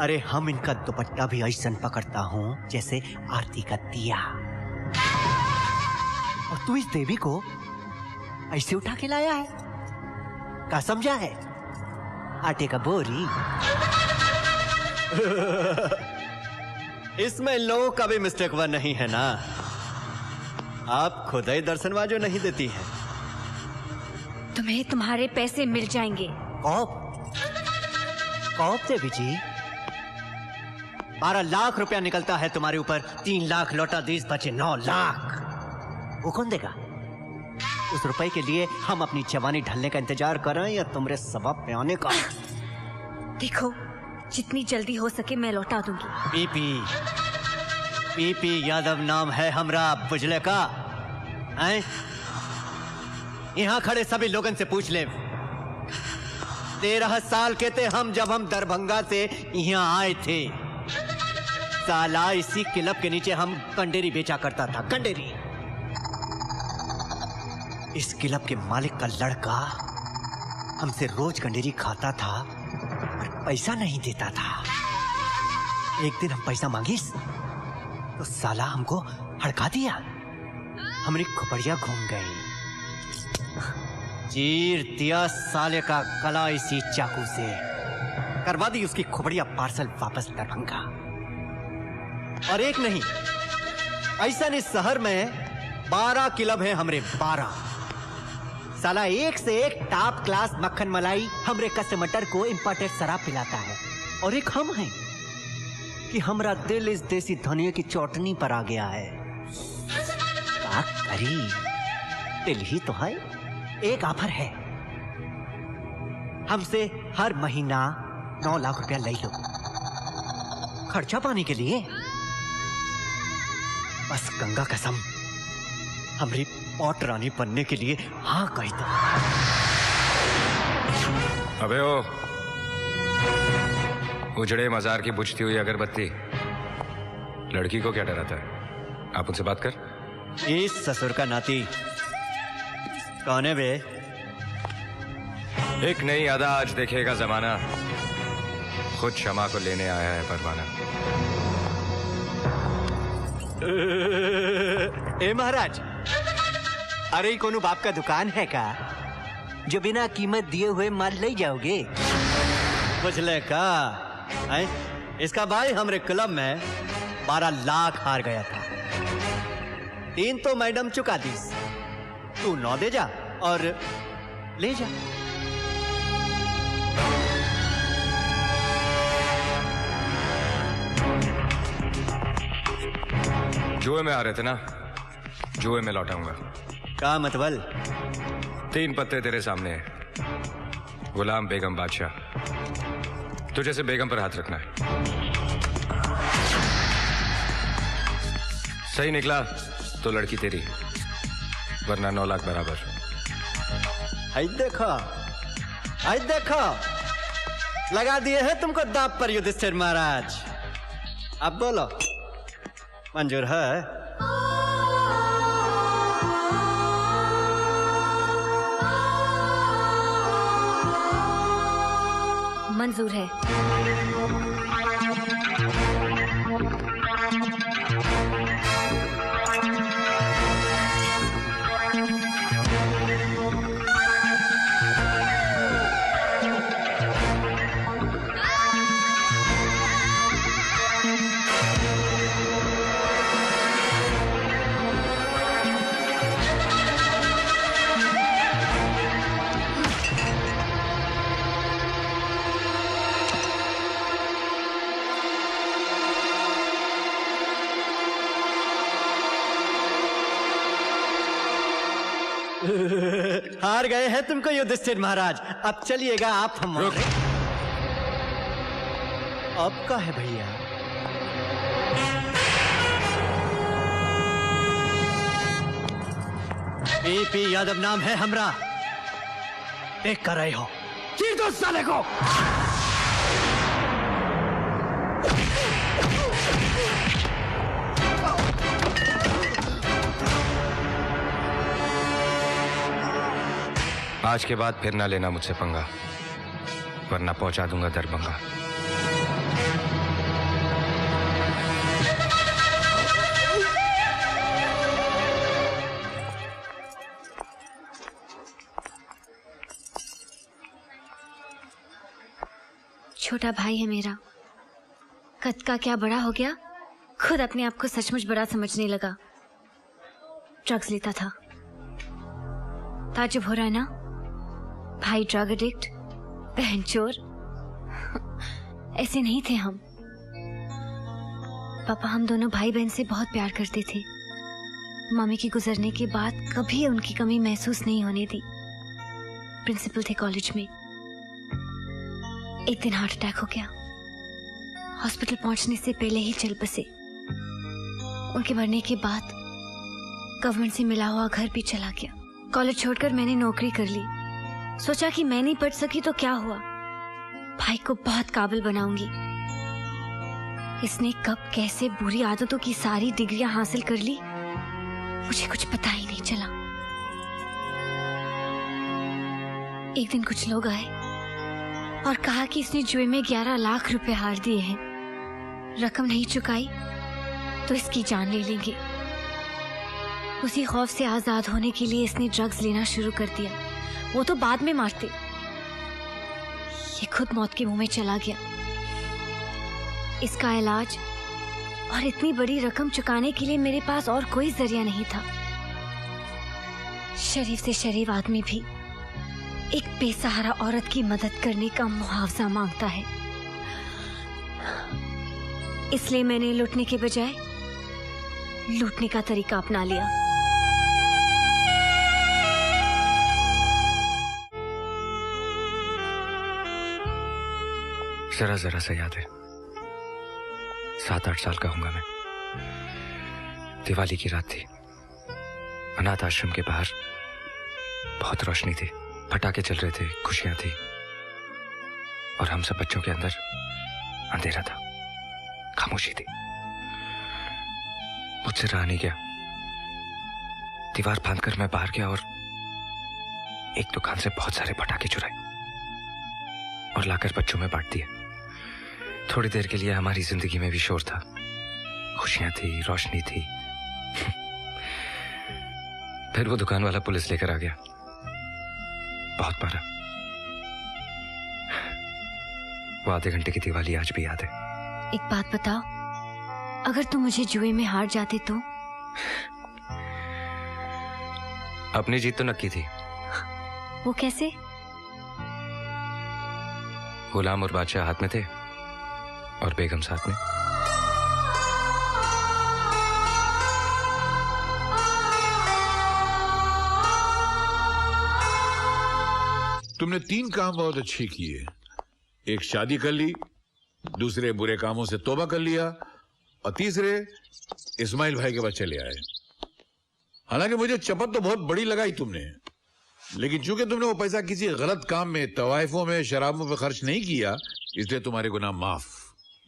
अरे हम इनका दुपट्टा भी ऐसा पकड़ता हूँ जैसे आरती का दिया। और तू इस देवी को ऐसे उठा के लाया है? क्या समझा है? आटे का बोरी। इसमें इन लोगों का भी मिस्टेक वन नहीं है ना? आप खुद ही दर्शनवाजो नहीं देती हैं। तुम्हें तुम्हारे पैसे मिल जाएंगे। कौप देवी जी, 12 लाख रुपया निकलता है तुम्हारे ऊपर, 3 लाख लौटा दीस, बचे 9 लाख। वो कौन देगा? उस रुपए के लिए हम अपनी जवानी ढलने का इंतजार कर रहे हैं या तुम्हारे सबब पे आने का? देखो, जितनी जल्दी हो सके मैं लौटा दूंगी। पीपी यादव नाम है हमरा, बुझले का? हैं? यहाँ खड़े सभी लोगन से पूछ ले। 13 साल के थे हम जब हम दरभंगा से यहाँ आए थे। साला इसी क्लब के नीचे हम कंडेरी बेचा करता था, कंडेरी। इस क्लब के मालिक का लड़का हमसे रोज कंडेरी खाता था और पैसा नहीं देता था। एक दिन हम पैसा मांगिस तो साला हमको हड़का दिया। हमारी खोपड़िया घूम गई। चीर दिया साले का गला इसी चाकू से। करवा दी उसकी खोपड़िया पार्सल वापस दरभंगा। और एक नहीं, ऐसा नहीं, शहर में 12 क्लब है हमरे, 12। साला एक से एक टॉप क्लास मक्खन मलाई हमरे कस्टमर को इंपोर्टेड शराब पिलाता है। और एक हम हैं कि हमरा दिल इस देसी धनिया की चौटनी पर आ गया है। क्या करी, दिल ही तो है। एक ऑफर है, हमसे हर महीना 9 लाख रुपया ले लो, खर्चा पाने के लिए। बस गंगा कसम, हमारी पौट रानी बनने के लिए हाँ कही दो। अबे ओ, उजड़े मजार की बुझती हुई अगरबत्ती, लड़की को क्या डराता है? आप उनसे बात कर। इस ससुर का नाती कौन है बे? एक नई अदा आज देखेगा जमाना, खुद क्षमा को लेने आया है परवाना। ए महाराज, अरे कोनो बाप का दुकान है का जो बिना कीमत दिए हुए माल ले जाओगे? बुझले का? इसका भाई हमरे क्लब में 12 लाख हार गया था। 3 तो मैडम चुका दी, तू 9 दे जा और ले जा। जुए में आ रहे थे ना, जुए में लौटाऊंगा। का मतलब? 3 पत्ते तेरे सामने है। गुलाम बेगम बादशाह, तुझे से बेगम पर हाथ रखना है। सही निकला तो लड़की तेरी, वरना 9 लाख बराबर। देखो, लगा दिए हैं तुमको दांव पर युधिष्ठिर महाराज। अब बोलो, मंजूर है? मंजूर है। हार गए हैं तुमको युधिष्ठिर महाराज। अब चलिएगा आप हमारे। अब का है भैया? पीपी यादव नाम है हमरा, देख कर रहे हो। चीर दो साले को। आज के बाद फिर ना लेना मुझसे पंगा, वरना पहुंचा दूंगा दरभंगा। छोटा भाई है मेरा, कद का क्या बड़ा हो गया, खुद अपने आप को सचमुच बड़ा समझने लगा। ड्रग्स लेता था। ताजुब हो रहा है ना? भाई ड्रग एडिक्ट, बहन चोर। ऐसे नहीं थे हम। पापा हम दोनों भाई बहन से बहुत प्यार करते थे। मम्मी के गुजरने के बाद कभी उनकी कमी महसूस नहीं होने दी। प्रिंसिपल थे कॉलेज में। एक दिन हार्ट अटैक हो गया। हॉस्पिटल पहुंचने से पहले ही चल बसे। उनके मरने के बाद गवर्नमेंट से मिला हुआ घर भी चला गया। कॉलेज छोड़कर मैंने नौकरी कर ली। सोचा कि मैं नहीं पढ़ सकी तो क्या हुआ, भाई को बहुत काबिल बनाऊंगी। इसने कब कैसे बुरी आदतों की सारी डिग्रियां हासिल कर ली, मुझे कुछ पता ही नहीं चला। एक दिन कुछ लोग आए और कहा कि इसने जुए में 11 लाख रुपए हार दिए हैं। रकम नहीं चुकाई तो इसकी जान ले लेंगे। उसी खौफ से आजाद होने के लिए इसने ड्रग्स लेना शुरू कर दिया। वो तो बाद में मारते, ये खुद मौत के मुंह में चला गया। इसका इलाज और इतनी बड़ी रकम चुकाने के लिए मेरे पास और कोई जरिया नहीं था। शरीफ से शरीफ आदमी भी एक बेसहारा औरत की मदद करने का मुआवजा मांगता है। इसलिए मैंने लूटने के बजाय लूटने का तरीका अपना लिया। जरा जरा सा याद है, 7-8 साल का होऊंगा मैं। दिवाली की रात थी। अनाथ आश्रम के बाहर बहुत रोशनी थी, पटाखे चल रहे थे, खुशियां थी, और हम सब बच्चों के अंदर अंधेरा था, खामोशी थी। मुझसे रहा नहीं गया। दीवार फांदकर मैं बाहर गया और एक दुकान से बहुत सारे पटाखे चुराए और लाकर बच्चों में बांट दिए। थोड़ी देर के लिए हमारी जिंदगी में भी शोर था, खुशियां थी, रोशनी थी। फिर वो दुकान वाला पुलिस लेकर आ गया, बहुत मारा। वो आधे घंटे की दिवाली आज भी याद है। एक बात बताओ, अगर तुम मुझे जुए में हार जाते तो? अपनी जीत तो नक्की थी। वो कैसे? गुलाम और बादशाह हाथ में थे और बेगम साथ में। तुमने 3 काम बहुत अच्छे किए। एक शादी कर ली, दूसरे बुरे कामों से तौबा कर लिया, और तीसरे इस्माइल भाई के बच्चे ले आए। हालांकि मुझे चपत तो बहुत बड़ी लगाई तुमने, लेकिन चूंकि तुमने वो पैसा किसी गलत काम में, तवाइफों में, शराबों पे खर्च नहीं किया, इसलिए तुम्हारे गुनाह माफ।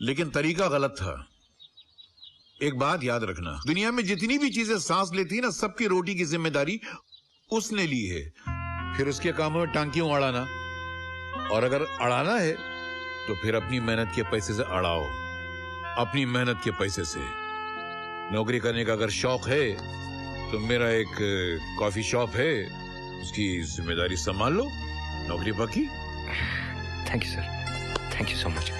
लेकिन तरीका गलत था। एक बात याद रखना, दुनिया में जितनी भी चीजें सांस लेती है ना, सबकी रोटी की जिम्मेदारी उसने ली है। फिर उसके कामों में टांग क्यों अड़ाना? और अगर अड़ाना है तो फिर अपनी मेहनत के पैसे से अड़ाओ, अपनी मेहनत के पैसे से। नौकरी करने का अगर शौक है तो मेरा एक कॉफी शॉप है, उसकी जिम्मेदारी संभाल लो। नौकरी पक्की? Thank you sir, thank you so much.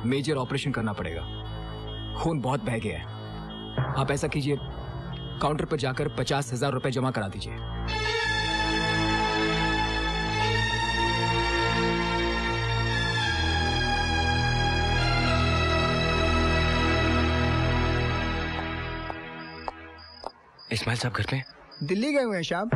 Major operation करना पड़ेगा, खून बहुत बह गया है। आप ऐसा कीजिए, काउंटर पर जाकर 50,000 रुपए जमा करा दीजिए। इस्माइल साहब घर पे? दिल्ली गए हुए हैं साहब।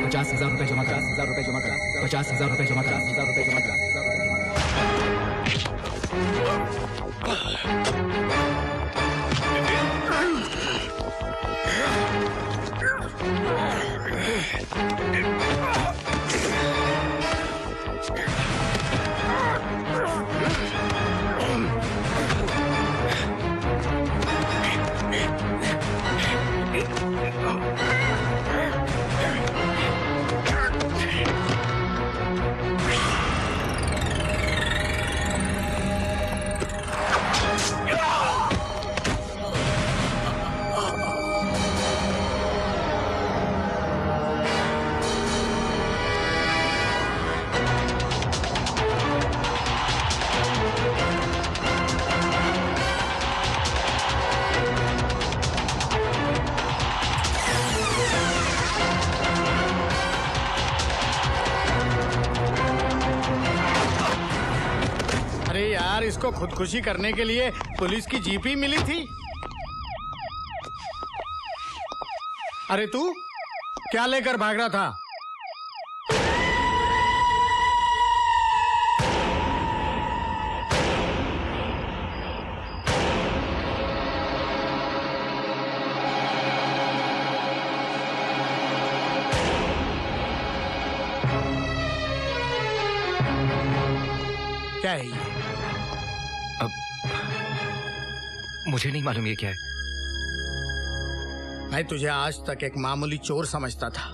₹50,000 जमा करा, ₹50,000 जमा करा, ₹50,000 जमा करा, ₹50,000 जमा करा। इसको खुदकुशी करने के लिए पुलिस की जीप ही मिली थी। अरे तू क्या लेकर भाग रहा था? क्या है ये? मुझे नहीं मालूम ये क्या है। मैं तुझे आज तक एक मामूली चोर समझता था,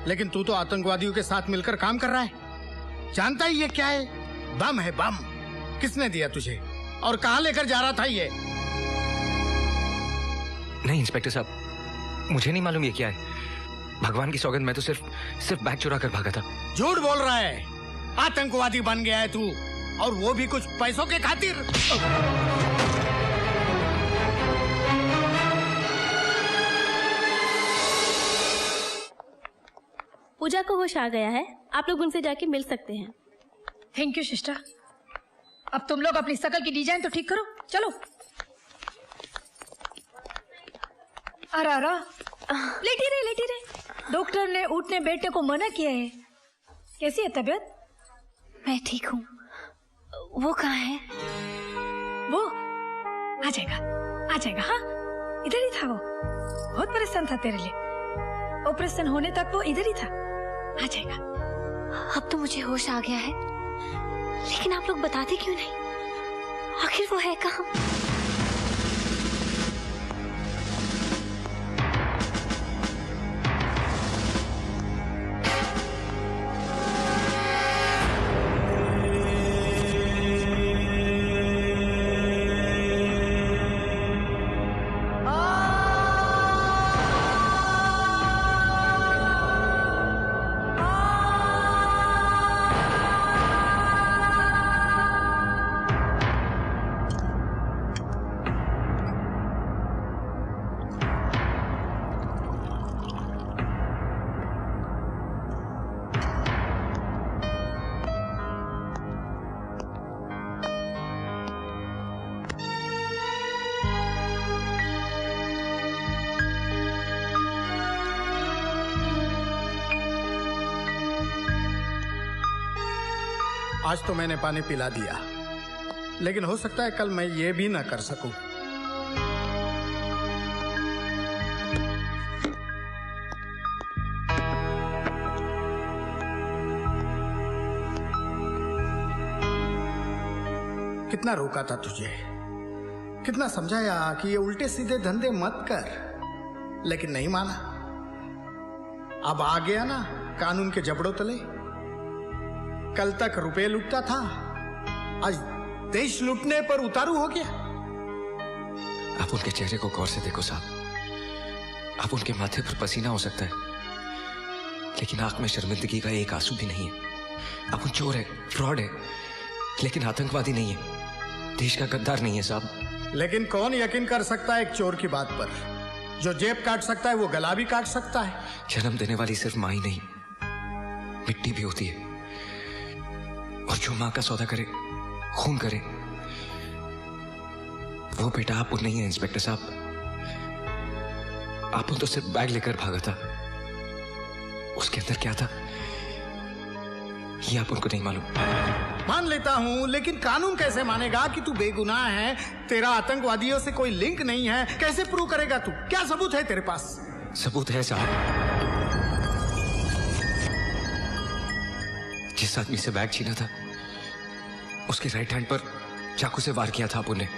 लेकिन तू तो आतंकवादियों के साथ मिलकर काम कर रहा है। जानता ही ये क्या है? बम है, बम। किसने दिया तुझे और कहां लेकर जा रहा था ये? नहीं इंस्पेक्टर साहब, मुझे नहीं मालूम ये क्या है। भगवान की सौगंध, मैं तो सिर्फ बैग चुरा कर भागा था। झूठ बोल रहा है। आतंकवादी बन गया है तू, और वो भी कुछ पैसों के खातिर। पूजा को होश आ गया है, आप लोग उनसे जाके मिल सकते हैं। Thank you sister. अब तुम लोग अपनी शकल की डिजाइन तो ठीक करो, चलो। अरा लेटी रहे। डॉक्टर ने उठने बैठने को मना किया है। कैसी है तबीयत? मैं ठीक हूँ। वो कहाँ है? वो आ जाएगा। हाँ, इधर ही था वो। बहुत परेशान था तेरे लिए। ऑपरेशन होने तक वो इधर ही था। आ जाएगा। अब तो मुझे होश आ गया है, लेकिन आप लोग बताते क्यों नहीं? आखिर वो है कहाँ? आज तो मैंने पानी पिला दिया, लेकिन हो सकता है कल मैं ये भी ना कर सकूं। कितना रोका था तुझे, कितना समझाया कि ये उल्टे सीधे धंधे मत कर, लेकिन नहीं माना। अब आ गया ना कानून के जबड़ों तले। कल तक रुपए लूटता था, आज देश लूटने पर उतारू हो गया। आप उनके चेहरे को गौर से देखो साहब। आप उनके माथे पर पसीना हो सकता है, लेकिन आंख में शर्मिंदगी का एक आंसू भी नहीं है। आप चोर है, फ्रॉड है, लेकिन आतंकवादी नहीं है, देश का गद्दार नहीं है साहब। लेकिन कौन यकीन कर सकता है एक चोर की बात पर? जो जेब काट सकता है वो गला भी काट सकता है। जन्म देने वाली सिर्फ माँ ही नहीं, मिट्टी भी होती है। और जो माँ का सौदा करे, खून करे, वो बेटा आप नहीं है इंस्पेक्टर साहब। आप तो सिर्फ बैग लेकर भागा था, उसके अंदर क्या था ये आप उनको नहीं मालूम। मान लेता हूं, लेकिन कानून कैसे मानेगा कि तू बेगुनाह है, तेरा आतंकवादियों से कोई लिंक नहीं है? कैसे प्रूव करेगा तू? क्या सबूत है तेरे पास? सबूत है साहब। जिस आदमी से बैग छीना था, उसके राइट हैंड पर चाकू से वार किया था आपने,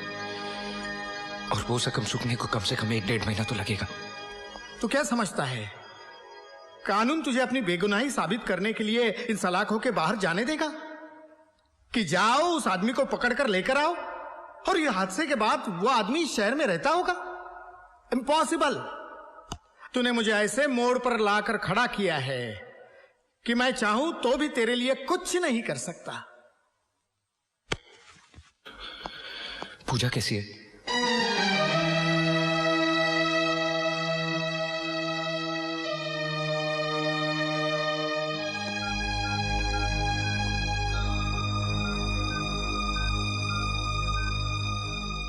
और वो जख्म सूखने को कम से कम 1-1.5 महीना तो लगेगा। तू क्या समझता है कानून तुझे अपनी बेगुनाही साबित करने के लिए इन सलाखों के बाहर जाने देगा? कि जाओ उस आदमी को पकड़कर लेकर आओ, और ये हादसे के बाद वो आदमी शहर में रहता होगा? इम्पॉसिबल। तूने मुझे ऐसे मोड़ पर लाकर खड़ा किया है कि मैं चाहूं तो भी तेरे लिए कुछ नहीं कर सकता। पूजा कैसी है?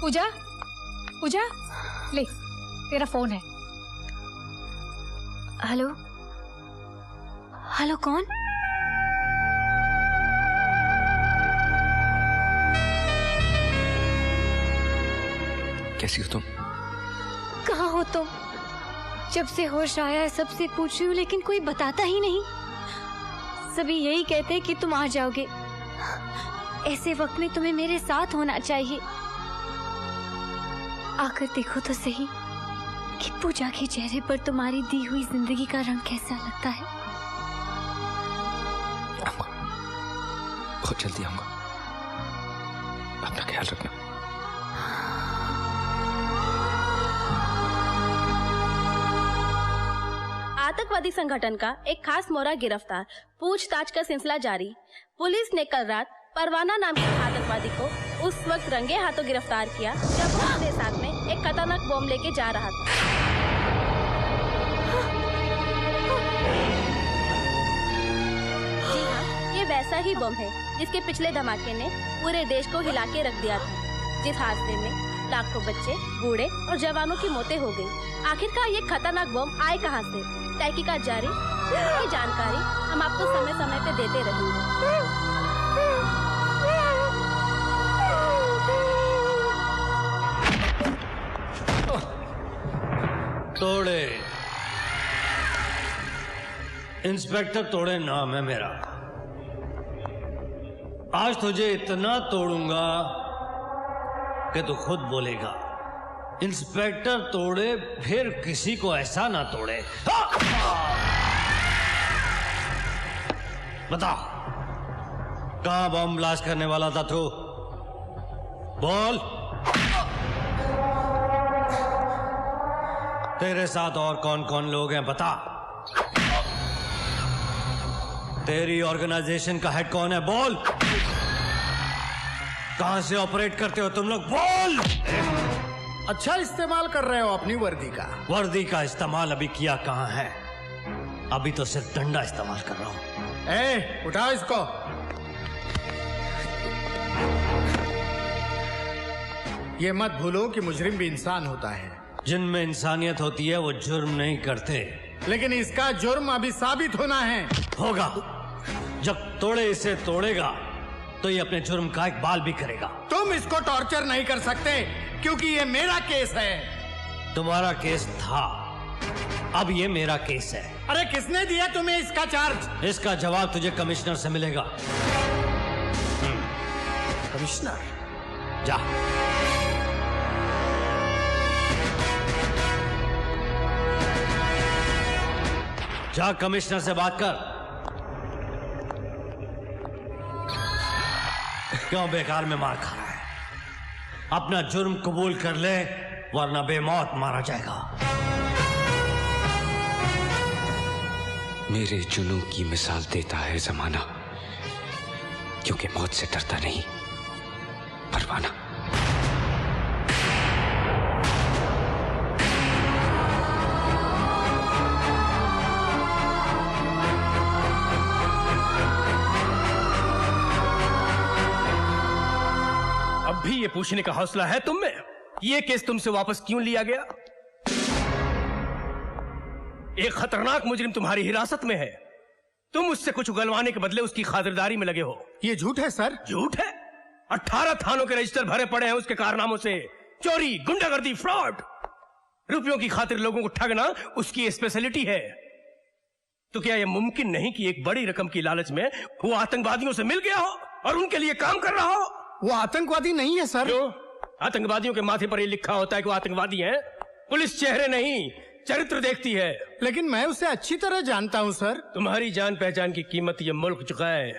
पूजा, पूजा, ले तेरा फोन है। हेलो, हेलो कौन? कैसी हो तुम? कहाँ हो तुम? जब से होश आया है सबसे पूछ रही हूँ, लेकिन कोई बताता ही नहीं। सभी यही कहते हैं कि तुम आ जाओगे। ऐसे वक्त में तुम्हें मेरे साथ होना चाहिए। आकर देखो तो सही कि पूजा के चेहरे पर तुम्हारी दी हुई जिंदगी का रंग कैसा लगता है। आऊंगा, बहुत जल्दी आऊंगा। अपना ख्याल रखना। आतंकवादी संगठन का एक खास मोहरा गिरफ्तार, पूछताछ का सिलसिला जारी। पुलिस ने कल रात परवाना नाम के आतंकवादी को उस वक्त रंगे हाथों गिरफ्तार किया जब वो अपने साथ में एक खतरनाक बम लेके जा रहा था। जी हाँ, ये वैसा ही बम है जिसके पिछले धमाके ने पूरे देश को हिला के रख दिया था, जिस हादसे में लाखों बच्चे, बूढ़े और जवानों की मौतें हो गई। आखिरकार ये खतरनाक बम आए कहाँ से? तहकीकात जारी, इसकी जानकारी हम आपको समय समय पे देते रहेंगे। तोड़े, इंस्पेक्टर तोड़े नाम है मेरा। आज तुझे इतना तोड़ूंगा कि तू खुद बोलेगा इंस्पेक्टर तोड़े, फिर किसी को ऐसा ना तोड़े। बता, कहां बम ब्लास्ट करने वाला था तू? बोल। तेरे साथ और कौन कौन लोग हैं बता। तेरी ऑर्गेनाइजेशन का हेड कौन है? बोल। कहां से ऑपरेट करते हो तुम लोग? बोल। अच्छा इस्तेमाल कर रहे हो अपनी वर्दी का। वर्दी का इस्तेमाल अभी किया कहां है? अभी तो सिर्फ डंडा इस्तेमाल कर रहा हूं। ए, उठाओ इसको। ये मत भूलो कि मुजरिम भी इंसान होता है। जिनमें इंसानियत होती है वो जुर्म नहीं करते। लेकिन इसका जुर्म अभी साबित होना है। होगा। जब तोड़े इसे तोड़ेगा तो ये अपने जुर्म का एक बाल भी करेगा। तुम इसको टॉर्चर नहीं कर सकते क्योंकि ये मेरा केस है। तुम्हारा केस था, अब ये मेरा केस है। अरे किसने दिया तुम्हें इसका चार्ज? इसका जवाब तुझे कमिश्नर से मिलेगा। कमिश्नर? जा। जा कमिश्नर से बात कर। क्यों बेकार में मार खा रहा है? अपना जुर्म कबूल कर ले, वरना बेमौत मारा जाएगा। मेरे जुनून की मिसाल देता है जमाना, क्योंकि मौत से डरता नहीं परवाना। अब भी ये पूछने का हौसला है तुम में, ये केस तुमसे वापस क्यों लिया गया? एक खतरनाक मुजरिम तुम्हारी हिरासत में है, तुम उससे कुछ उगलवाने के बदले उसकी खातिरदारी में लगे हो। ये झूठ है सर। झूठ है? 18 थानों के रजिस्टर भरे पड़े हैं उसके कारनामों से। चोरी, गुंडागर्दी, फ्रॉड, रुपयों की खातिर लोगों को ठगना उसकी स्पेशलिटी है। तो क्या यह मुमकिन नहीं कि एक बड़ी रकम की लालच में वो आतंकवादियों से मिल गया हो और उनके लिए काम कर रहा हो? वो आतंकवादी नहीं है सर। क्यों? आतंकवादियों के माथे पर ये लिखा होता है कि वो आतंकवादी हैं। पुलिस चेहरे नहीं, चरित्र देखती है। लेकिन मैं उसे अच्छी तरह जानता हूं सर। तुम्हारी जान पहचान की कीमत ये मुल्क चुका है,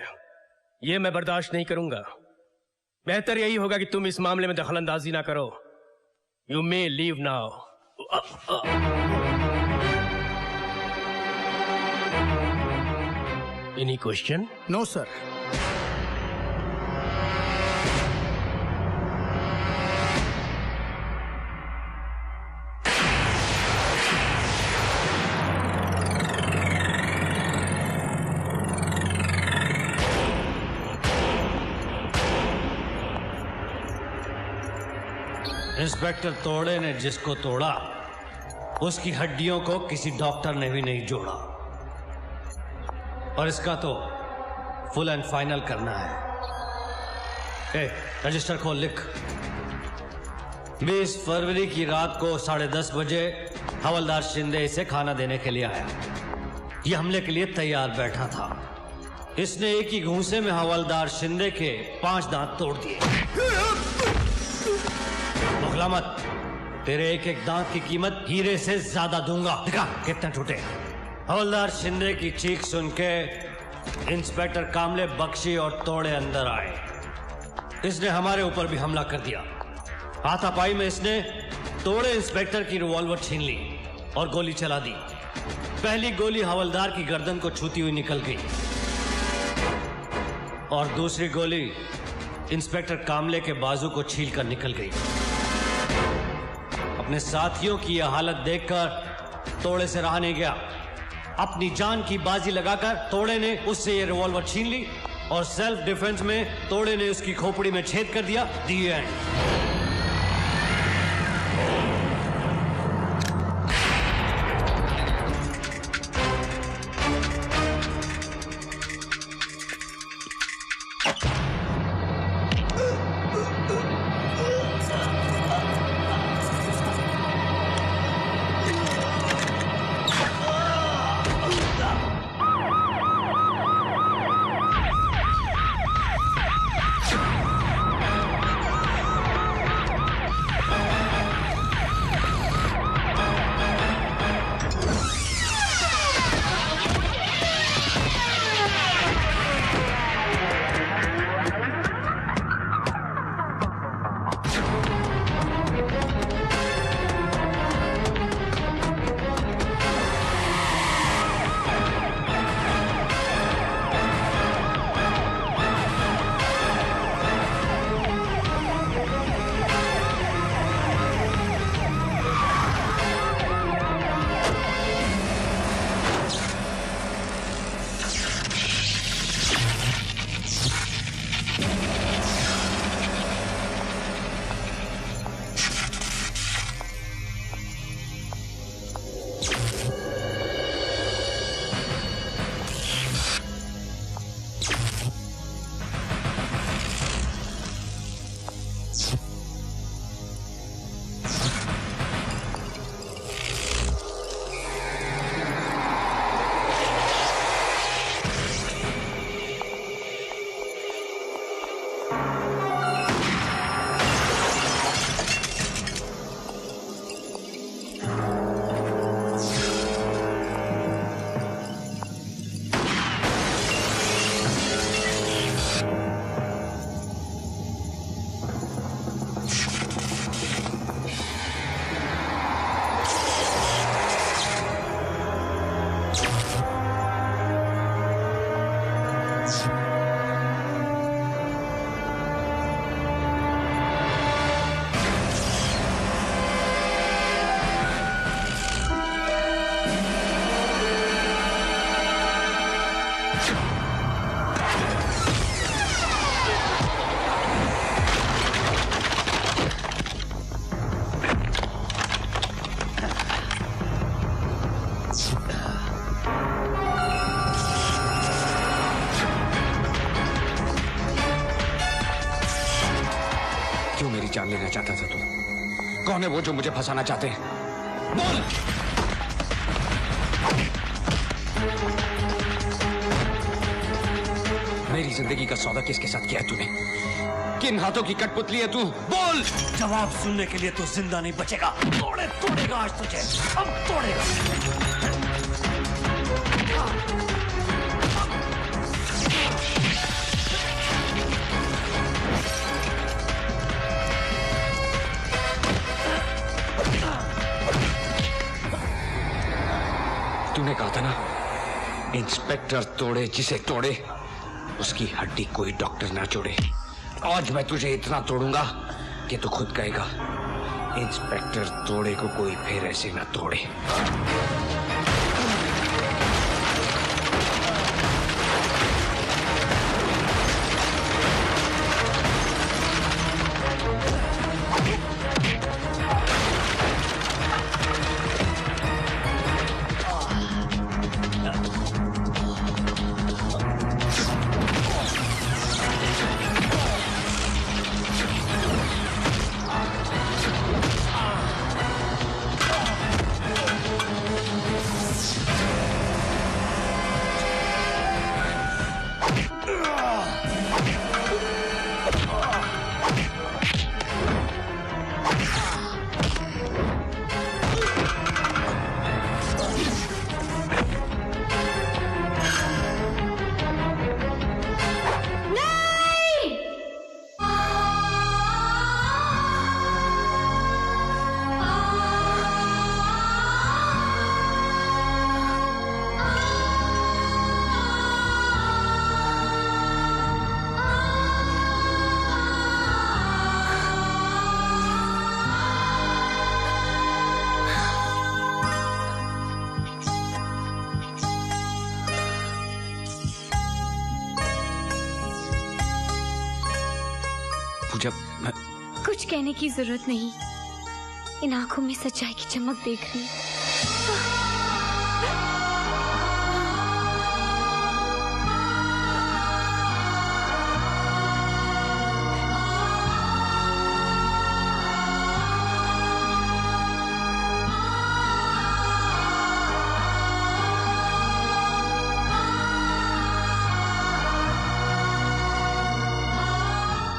ये मैं बर्दाश्त नहीं करूंगा। बेहतर यही होगा कि तुम इस मामले में दखलंदाजी ना करो। You may leave now. Any question? No sir. Inspector तोड़े ने जिसको तोड़ा, उसकी हड्डियों को किसी डॉक्टर ने भी नहीं जोड़ा। और इसका तो फुल एंड फाइनल करना है। रजिस्टर खोल, लिख। 20 फरवरी की रात को 10:30 बजे हवलदार शिंदे इसे खाना देने के लिए आया। ये हमले के लिए तैयार बैठा था। इसने एक ही घूंसे में हवलदार शिंदे के 5 दांत तोड़ दिए। बखला मत, तेरे एक एक दांत की कीमत हीरे से ज्यादा दूंगा। दिखा कितने टूटे। हवलदार शिंदे की चीख सुन के इंस्पेक्टर कामले, बख्शी और तोड़े अंदर आए। इसने हमारे ऊपर भी हमला कर दिया। हाथापाई में इसने तोड़े इंस्पेक्टर की रिवॉल्वर छीन ली और गोली चला दी। पहली गोली हवलदार की गर्दन को छूती हुई निकल गई और दूसरी गोली इंस्पेक्टर कामले के बाजू को छीलकर निकल गई। अपने साथियों की यह हालत देखकर तोड़े से रहा नहीं गया। अपनी जान की बाजी लगाकर तोड़े ने उससे यह रिवॉल्वर छीन ली और सेल्फ डिफेंस में तोड़े ने उसकी खोपड़ी में छेद कर दिया। दी एंड। क्यों मेरी जान लेना चाहता था तू? कौन है वो जो मुझे फंसाना चाहते हैं? बोल! मेरी जिंदगी का सौदा किसके साथ किया है तूने? किन हाथों की कठपुतली है तू? बोल! जवाब सुनने के लिए तू जिंदा नहीं बचेगा। तोड़ेगा आज तुझे, अब तोड़ेगा। तूने कहा था ना, इंस्पेक्टर तोड़े जिसे तोड़े, उसकी हड्डी कोई डॉक्टर ना जोड़े। आज मैं तुझे इतना तोड़ूंगा कि तू खुद कहेगा, इंस्पेक्टर तोड़े को कोई फिर ऐसे ना तोड़े। जब कुछ कहने की जरूरत नहीं, इन आंखों में सच्चाई की चमक देख रही हूँ।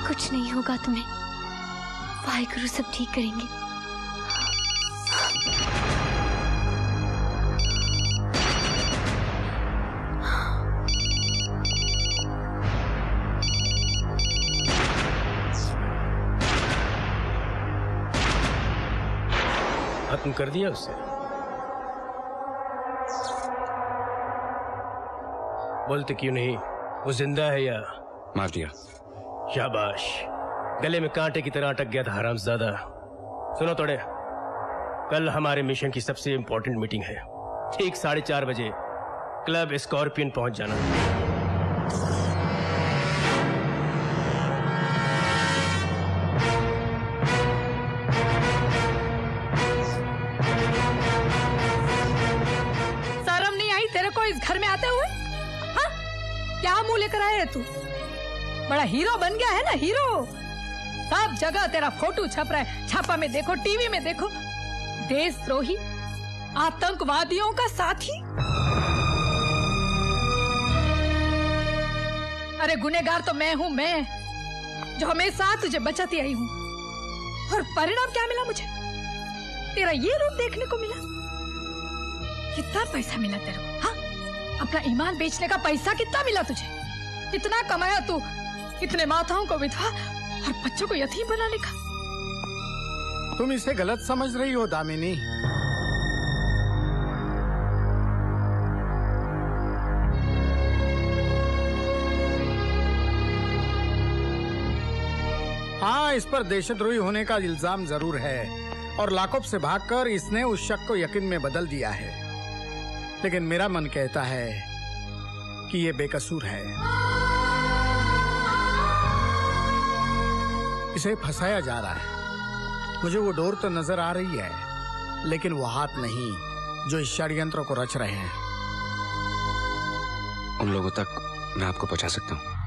कुछ नहीं होगा तुम्हें, वाहिगुरु सब ठीक करेंगे। खत्म कर दिया उससे? बोलते क्यों नहीं? वो जिंदा है या मार दिया? शाबाश, गले में कांटे की तरह अटक गया था हरामजादा। सुनो तोड़े, कल हमारे मिशन की सबसे इंपॉर्टेंट मीटिंग है। ठीक 4:30 बजे क्लब स्कॉर्पियन पहुंच जाना। शर्म नहीं आई तेरे को इस घर में आते हुए? हाँ? क्या मुंह लेकर आए तू? बड़ा हीरो बन गया है ना, हीरो। सब जगह तेरा फोटो छप रहा है, छापा में देखो, टीवी में देखो। देशद्रोही, आतंकवादियों का साथी। अरे गुनहगार तो मैं हूँ, मैं जो हमेशा तुझे बचाती आई हूँ। और परिणाम क्या मिला मुझे? तेरा ये रूप देखने को मिला। कितना पैसा मिला तेरे को? हाँ, अपना ईमान बेचने का पैसा कितना मिला तुझे? कितना कमाया तू इतने माताओं को विधवा और बच्चों को यतीम बनाने का? तुम इसे गलत समझ रही हो दामिनी। हाँ, इस पर देशद्रोही होने का इल्जाम जरूर है और लाकअप से भागकर इसने उस शक को यकीन में बदल दिया है। लेकिन मेरा मन कहता है कि ये बेकसूर है। इसे फंसाया जा रहा है। मुझे वो डोर तो नजर आ रही है, लेकिन वो हाथ नहीं। जो इस षड्यंत्र को रच रहे हैं। उन लोगों तक मैं आपको पहुंचा सकता हूँ।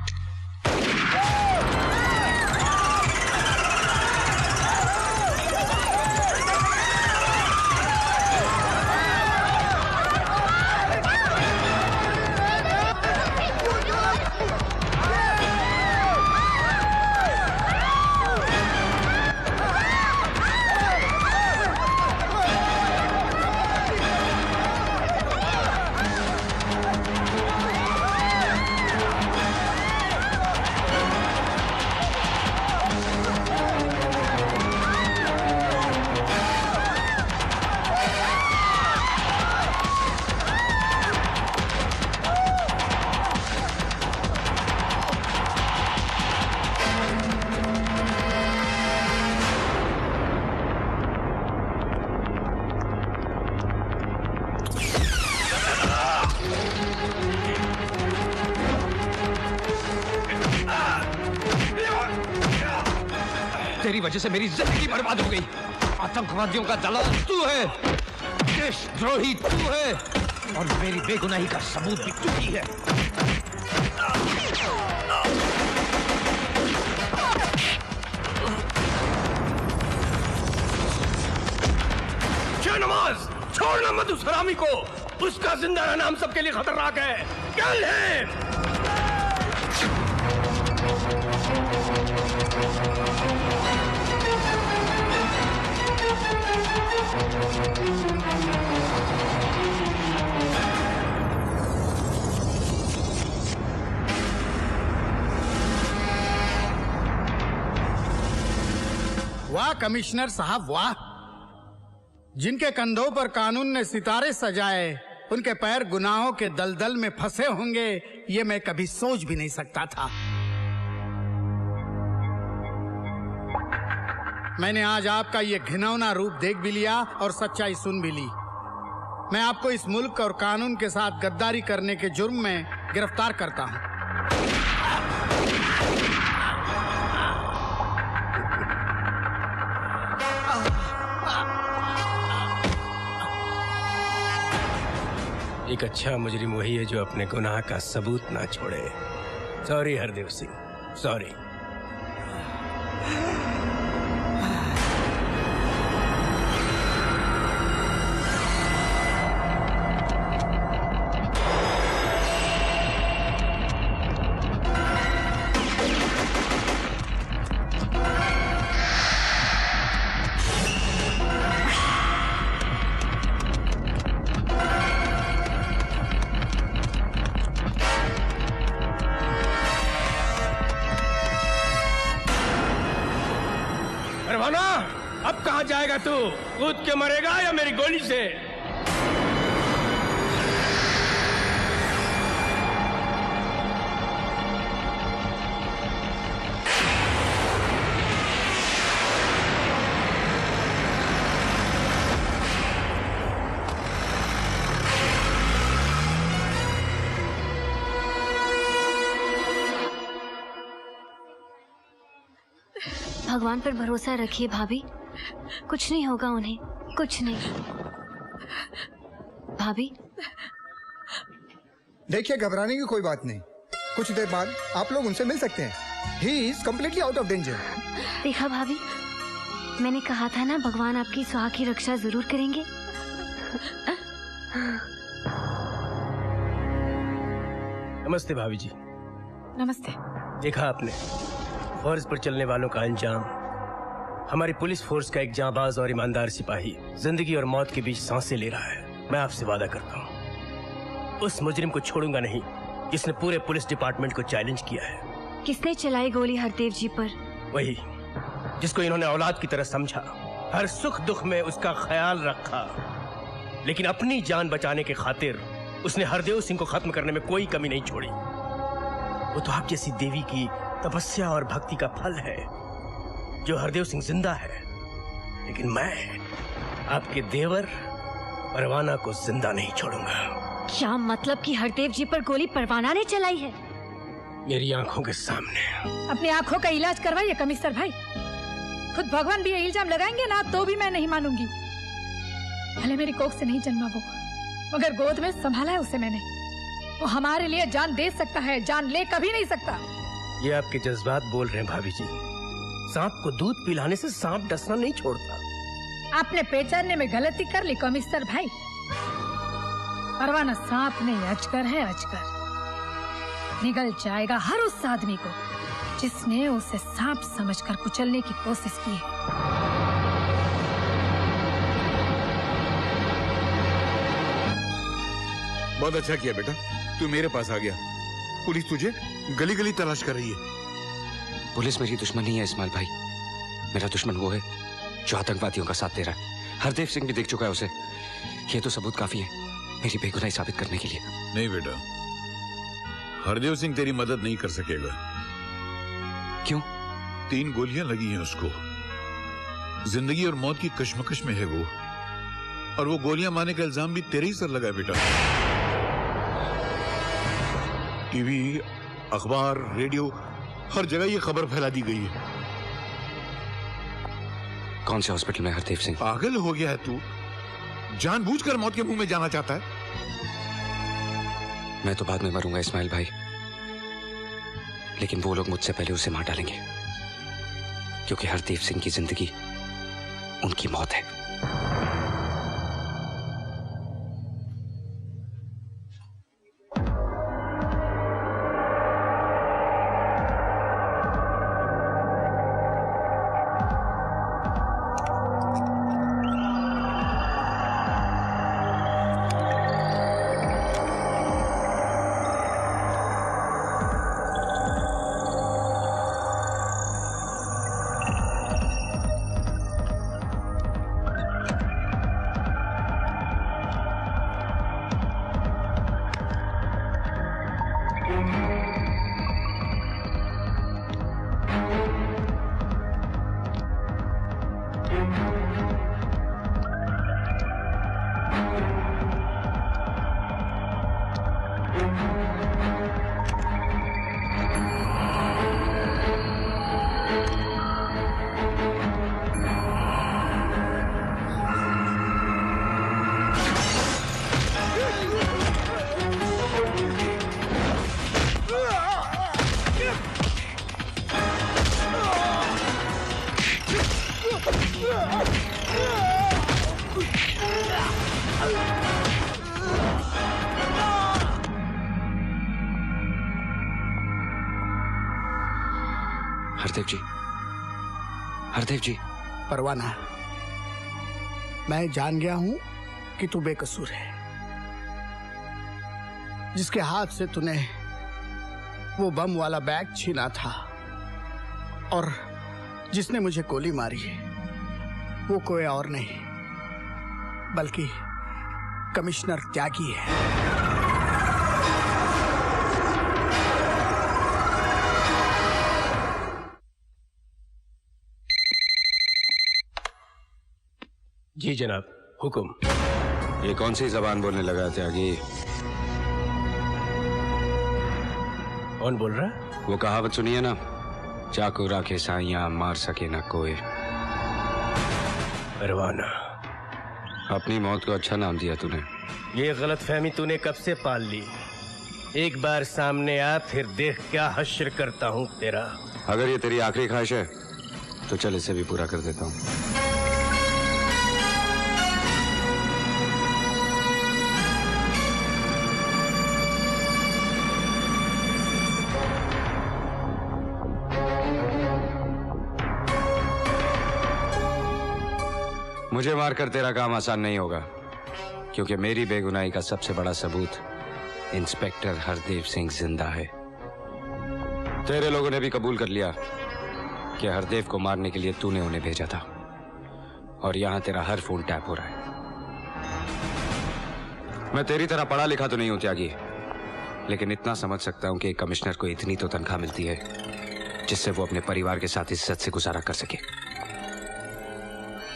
तेरी वजह से मेरी जिंदगी बर्बाद हो गई। आतंकवादियों का दलाल तू है, देशद्रोही तू है, और मेरी बेगुनाही का सबूत भी तू ही है। नमाज छोड़ना मत उस हरामी को, उसका जिंदा रहना हम सबके लिए खतरनाक है। कल है वाह कमिश्नर साहब वाह, जिनके कंधों पर कानून ने सितारे सजाए, उनके पैर गुनाहों के दलदल में फंसे होंगे, ये मैं कभी सोच भी नहीं सकता था। मैंने आज आपका ये घिनौना रूप देख भी लिया और सच्चाई सुन भी ली। मैं आपको इस मुल्क और कानून के साथ गद्दारी करने के जुर्म में गिरफ्तार करता हूं। एक अच्छा मुजरिम वही है जो अपने गुनाह का सबूत ना छोड़े। Sorry Hardev Singh, sorry. परवाना, अब कहाँ जाएगा तू? कूद के मरेगा या मेरी गोली से? भगवान पर भरोसा रखिए भाभी, कुछ नहीं होगा उन्हें, कुछ नहीं। भाभी देखिए, घबराने की कोई बात नहीं, कुछ देर बाद आप लोग उनसे मिल सकते हैं। He is completely out of danger. देखा भाभी, मैंने कहा था ना, भगवान आपकी सुहाग की रक्षा जरूर करेंगे। नमस्ते भाभी जी। नमस्ते। देखा आपने, फर्ज पर चलने वालों का अंजाम। हमारी पुलिस फोर्स का एक जांबाज और ईमानदार सिपाही जिंदगी और मौत के बीच सांसें ले रहा है। मैं आपसे वादा करता हूँ, उस मुजरिम को छोड़ूंगा नहीं जिसने पूरे पुलिस डिपार्टमेंट को चैलेंज किया है। किसने चलाई गोली हरदेव जी पर? वही जिसको इन्होंने औलाद की तरह समझा, हर सुख दुख में उसका ख्याल रखा, लेकिन अपनी जान बचाने के खातिर उसने हरदेव सिंह को खत्म करने में कोई कमी नहीं छोड़ी। वो तो आप जैसी देवी की तपस्या और भक्ति का फल है जो हरदेव सिंह जिंदा है, लेकिन मैं आपके देवर परवाना को जिंदा नहीं छोड़ूंगा। क्या मतलब कि हरदेव जी पर गोली परवाना ने चलाई है? मेरी आंखों के सामने। अपनी आंखों का इलाज करवाइए कमिश्नर भाई। खुद भगवान भी ये इल्जाम लगाएंगे ना तो भी मैं नहीं मानूंगी। भले मेरी कोख से नहीं जन्मा वो, मगर गोद में संभाला है उसे मैंने। वो हमारे लिए जान दे सकता है, जान ले कभी नहीं सकता। ये आपके जज्बात बोल रहे हैं भाभी जी। सांप को दूध पिलाने से सांप डसना नहीं छोड़ता। आपने पहचानने में गलती कर ली कमिश्नर भाई। परवाना सांप नहीं, अजगर है, अजगर। निगल जाएगा हर उस आदमी को जिसने उसे सांप समझकर कुचलने की कोशिश की है। बहुत अच्छा किया बेटा, तू मेरे पास आ गया। पुलिस तुझे गली गली तलाश कर रही है। पुलिस मेरी दुश्मन नहीं है इस्माइल भाई। मेरा दुश्मन वो है जो आतंकवादियों का साथ दे रहा है। हरदेव सिंह भी देख चुका है उसे। ये तो सबूत काफी है मेरी बेगुनाही साबित करने के लिए। नहीं बेटा, हरदेव सिंह तेरी मदद नहीं कर सकेगा। क्यों? 3 गोलियां लगी हैं उसको। जिंदगी और मौत की कश्मकश में है वो, और वो गोलियां मारने का इल्जाम भी तेरे ही सर लगा है बेटा। टीवी, अखबार, रेडियो, हर जगह ये खबर फैला दी गई है। कौन से हॉस्पिटल में हरदेव सिंह? पागल हो गया है तू? जानबूझकर मौत के मुंह में जाना चाहता है? मैं तो बाद में मरूंगा इस्माइल भाई, लेकिन वो लोग मुझसे पहले उसे मार डालेंगे, क्योंकि हरदेव सिंह की जिंदगी उनकी मौत है। हरदेव जी, हरदेव जी। परवाना, मैं जान गया हूं कि तू बेकसूर है। जिसके हाथ से तूने वो बम वाला बैग छीना था और जिसने मुझे गोली मारी है, वो कोई और नहीं बल्कि कमिश्नर त्यागी है। जी जनाब, हुक्म। ये कौन सी जबान बोलने लगा त्यागी? कौन बोल रहा है? वो कहावत सुनिए ना, चाकू राखे साइयां मार सके ना कोई। परवाना, अपनी मौत को अच्छा नाम दिया तूने। ये गलतफहमी तूने कब से पाल ली? एक बार सामने आ, फिर देख क्या हश्र करता हूँ तेरा। अगर ये तेरी आखिरी ख्वाहिश है तो चल इसे भी पूरा कर देता हूँ। मुझे मारकर तेरा काम आसान नहीं होगा, क्योंकि मेरी बेगुनाही का सबसे बड़ा सबूत इंस्पेक्टर हरदेव सिंह जिंदा है। तेरे लोगों ने भी कबूल कर लिया कि हरदेव को मारने के लिए तूने उन्हें भेजा था, और यहां तेरा हर फोन टैप हो रहा है। मैं तेरी तरह पढ़ा लिखा तो नहीं हूं त्यागी, लेकिन इतना समझ सकता हूं कि एक कमिश्नर को इतनी तो तनख्वाह मिलती है जिससे वो अपने परिवार के साथ इज्जत से गुजारा कर सके।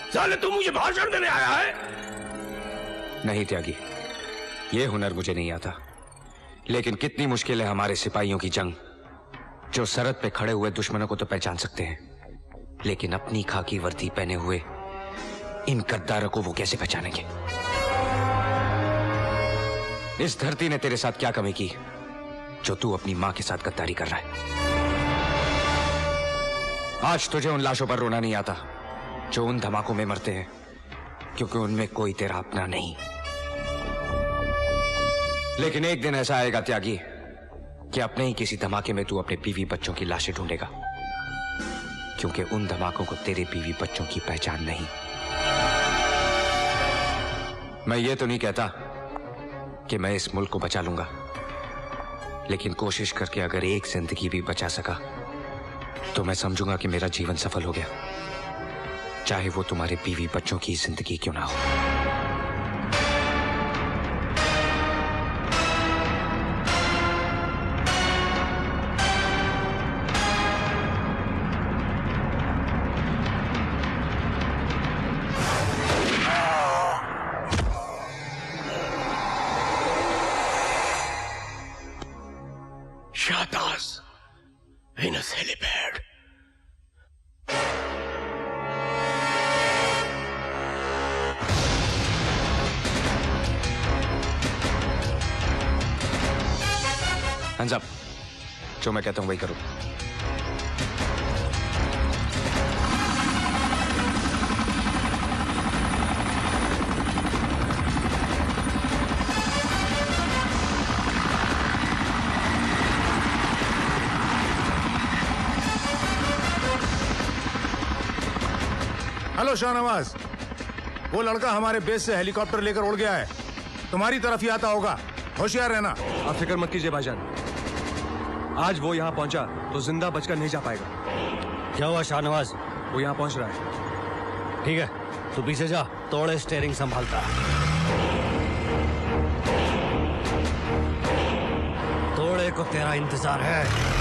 साले तू मुझे भाषण देने आया है? नहीं त्यागी, ये हुनर मुझे नहीं आता, लेकिन कितनी मुश्किल है हमारे सिपाहियों की जंग, जो सरहद पे खड़े हुए दुश्मनों को तो पहचान सकते हैं, लेकिन अपनी खाकी वर्दी पहने हुए इन गद्दारों को वो कैसे पहचानेंगे? इस धरती ने तेरे साथ क्या कमी की जो तू अपनी मां के साथ गद्दारी कर रहा है? आज तुझे उन लाशों पर रोना नहीं आता जो उन धमाकों में मरते हैं, क्योंकि उनमें कोई तेरा अपना नहीं। लेकिन एक दिन ऐसा आएगा त्यागी कि अपने ही किसी धमाके में तू अपने बीवी बच्चों की लाशें ढूंढेगा, क्योंकि उन धमाकों को तेरे बीवी बच्चों की पहचान नहीं। मैं ये तो नहीं कहता कि मैं इस मुल्क को बचा लूंगा, लेकिन कोशिश करके अगर एक जिंदगी भी बचा सका तो मैं समझूंगा कि मेरा जीवन सफल हो गया, चाहे वो तुम्हारे बीवी बच्चों की जिंदगी क्यों ना हो। Shatas in a helipad. Hands up. जो मैं कहता हूं वही करो। हेलो शाहनवाज, वो लड़का हमारे बेस से हेलीकॉप्टर लेकर उड़ गया है, तुम्हारी तरफ ही आता होगा, होशियार रहना। आप फिक्र मत कीजिए भाईजान, आज वो यहाँ पहुंचा तो जिंदा बचकर नहीं जा पाएगा। क्या हुआ शाहनवाज? वो यहाँ पहुंच रहा है। ठीक है, तू पीछे जा, तोड़े स्टीयरिंग संभालता। तोड़े को तेरा इंतजार है।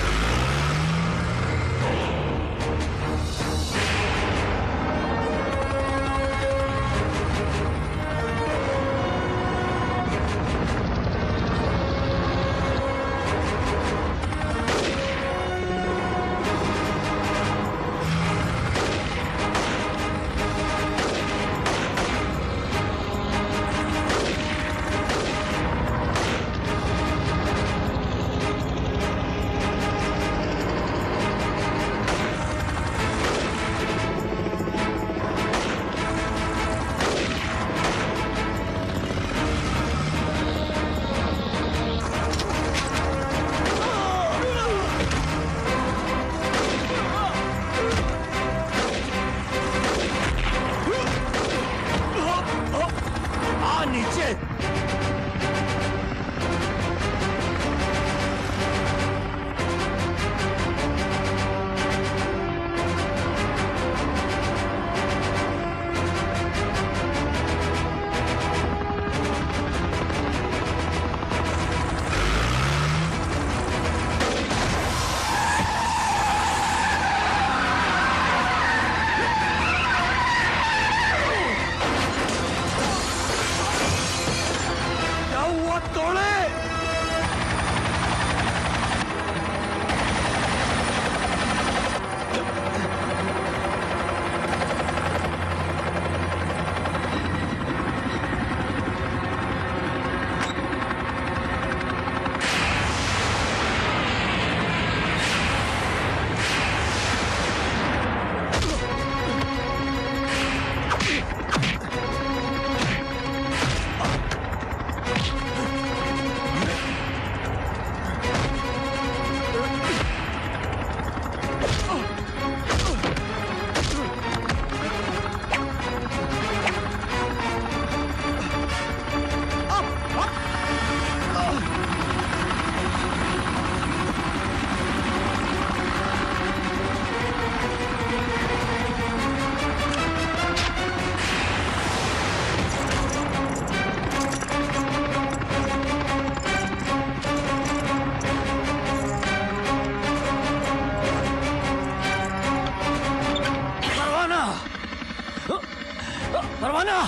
परवाना,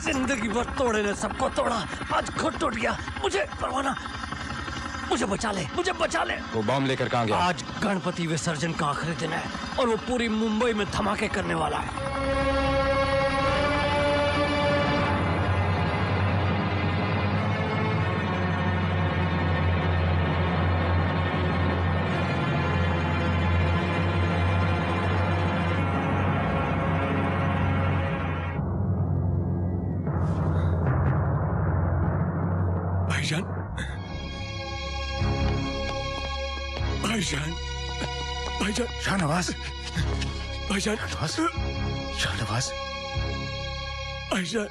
जिंदगी भर तोड़े ने सबको तोड़ा, आज खुद टूट गया। मुझे परवाना, मुझे बचा ले, मुझे बचा ले। वो बॉम्ब लेकर कहाँ गया? आज गणपति विसर्जन का आखिरी दिन है और वो पूरी मुंबई में धमाके करने वाला है। भाईजान, भाईजान, भाईजान, शाहनवाज, भाईजान, शाहनवाज, भाईजान,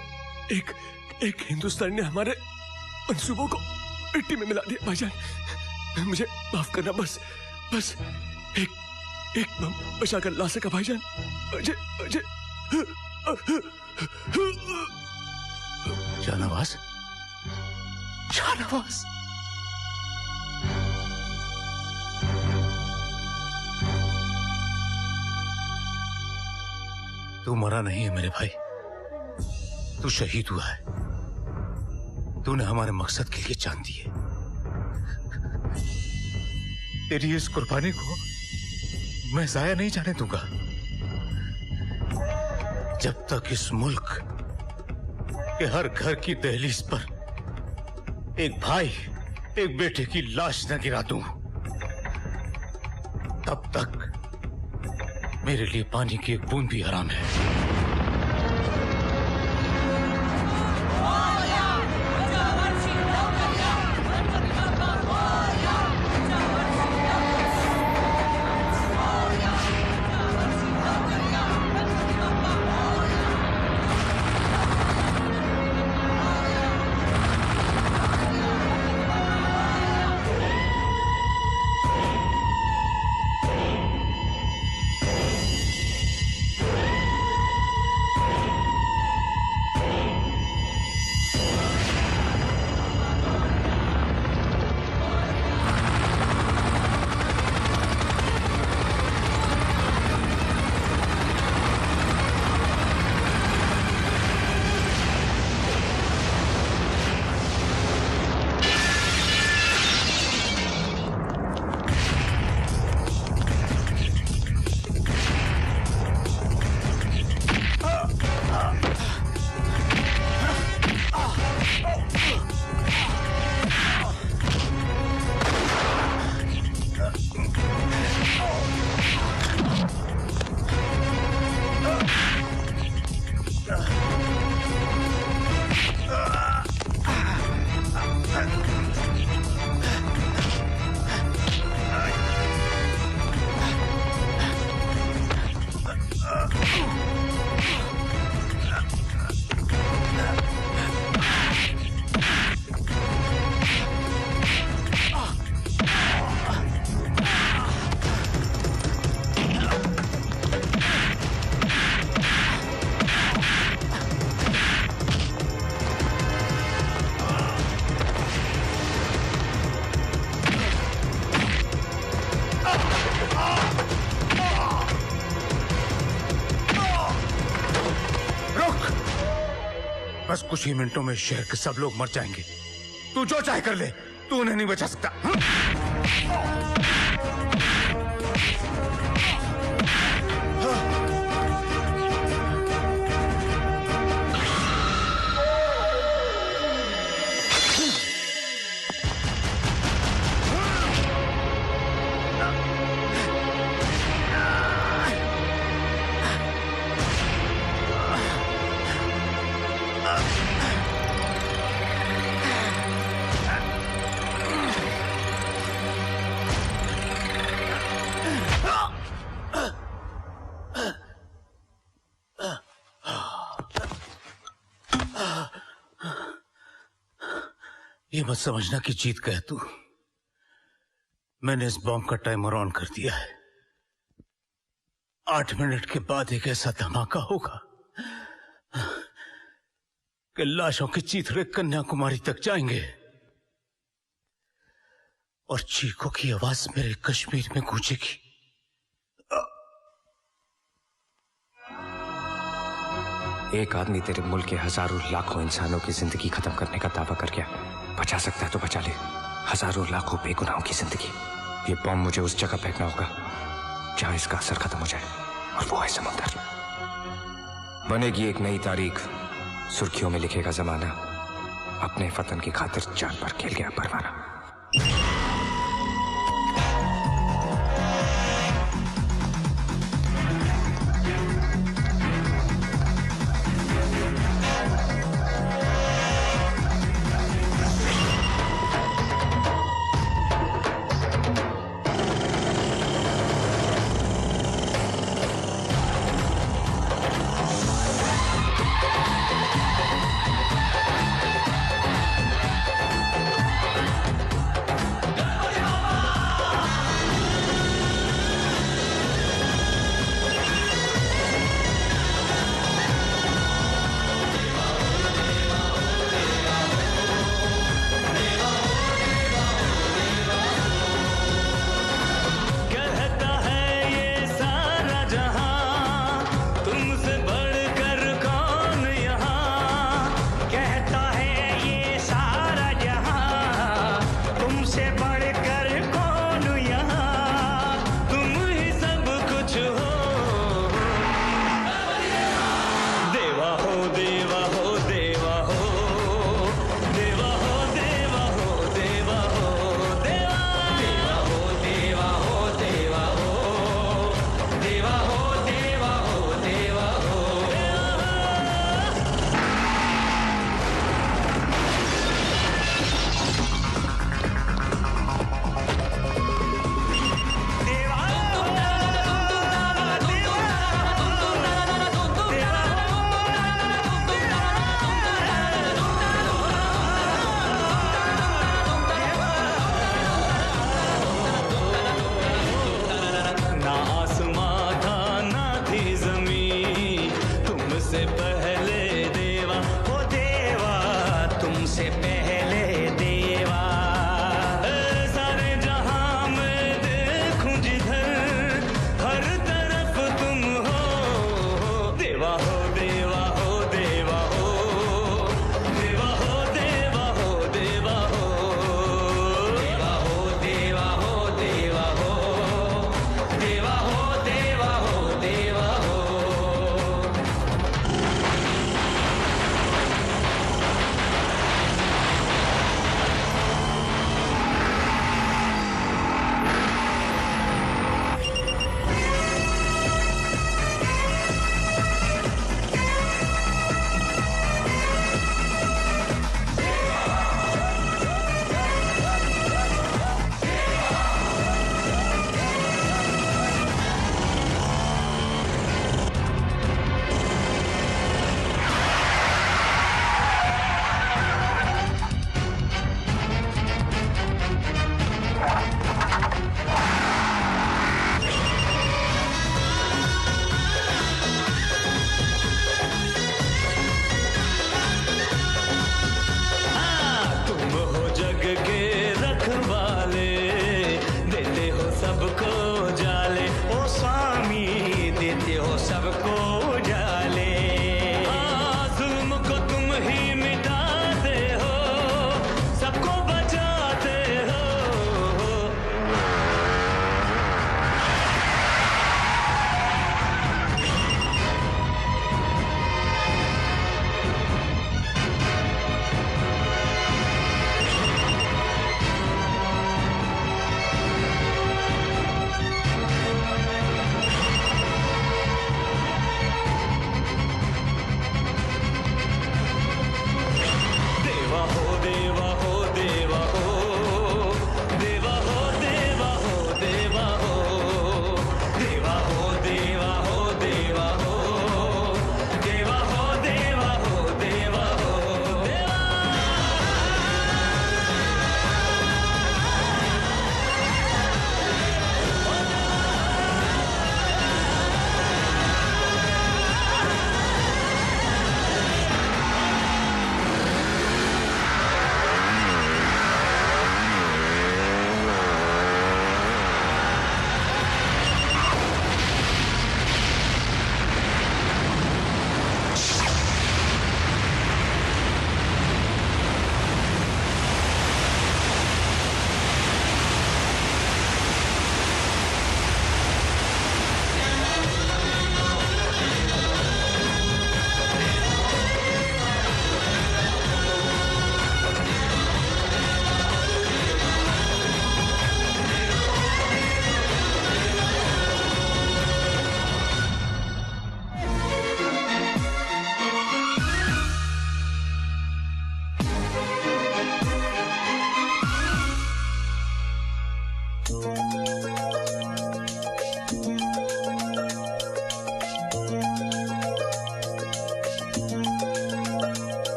एक हिंदुस्तानी ने हमारे मंसूबों को मिट्टी में मिला दिया भाईजान। मुझे माफ करना, बस एक बम बचा कर ला सका भाईजान। मुझे शाहनवाज, शाहनवाज, तू मरा नहीं है मेरे भाई, तू शहीद हुआ है। तूने हमारे मकसद के लिए जान दी है। तेरी इस कुर्बानी को मैं जाया नहीं जाने दूंगा। जब तक इस मुल्क के हर घर की दहलीज पर एक भाई एक बेटे की लाश न गिरा दूं, तब तक मेरे लिए पानी की एक बूंद भी हराम है। बस कुछ ही मिनटों में शहर के सब लोग मर जाएंगे। तू जो चाहे कर ले, तू उन्हें नहीं बचा सकता। ये मत समझना कि जीत गया तू। मैंने इस बॉम्ब का टाइमर ऑन कर दिया है। 8 मिनट के बाद एक ऐसा धमाका होगा कि लाशों के चीथड़े कन्याकुमारी तक जाएंगे और चीखों की आवाज मेरे कश्मीर में गूंजेगी। एक आदमी तेरे मुल्क के हजारों लाखों इंसानों की जिंदगी खत्म करने का दावा कर गया। बचा सकता है तो बचा ले। हजारों लाखों बेगुनाहों की जिंदगी। ये बॉम्ब मुझे उस जगह फेंकना होगा जहां इसका असर खत्म हो जाए, और वो है समुंदर। बनेगी एक नई तारीख, सुर्खियों में लिखेगा जमाना, अपने वतन की खातिर जान पर खेल गया परवाना।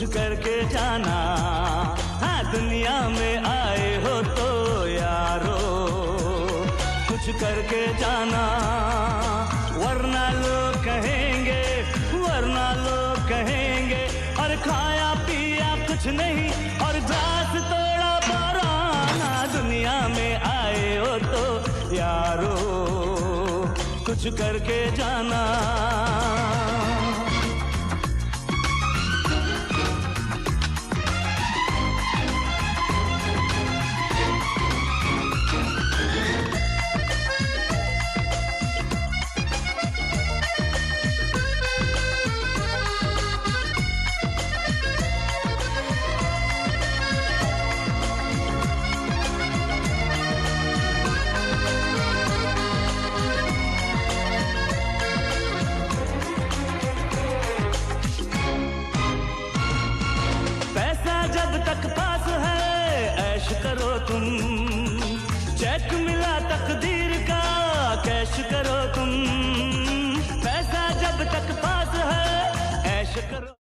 कुछ करके जाना। हाँ दुनिया में आए हो तो यारो कुछ करके जाना, वरना लोग कहेंगे और खाया पिया कुछ नहीं और ग्लास तोड़ा पराना। दुनिया में आए हो तो यारो कुछ करके जाना।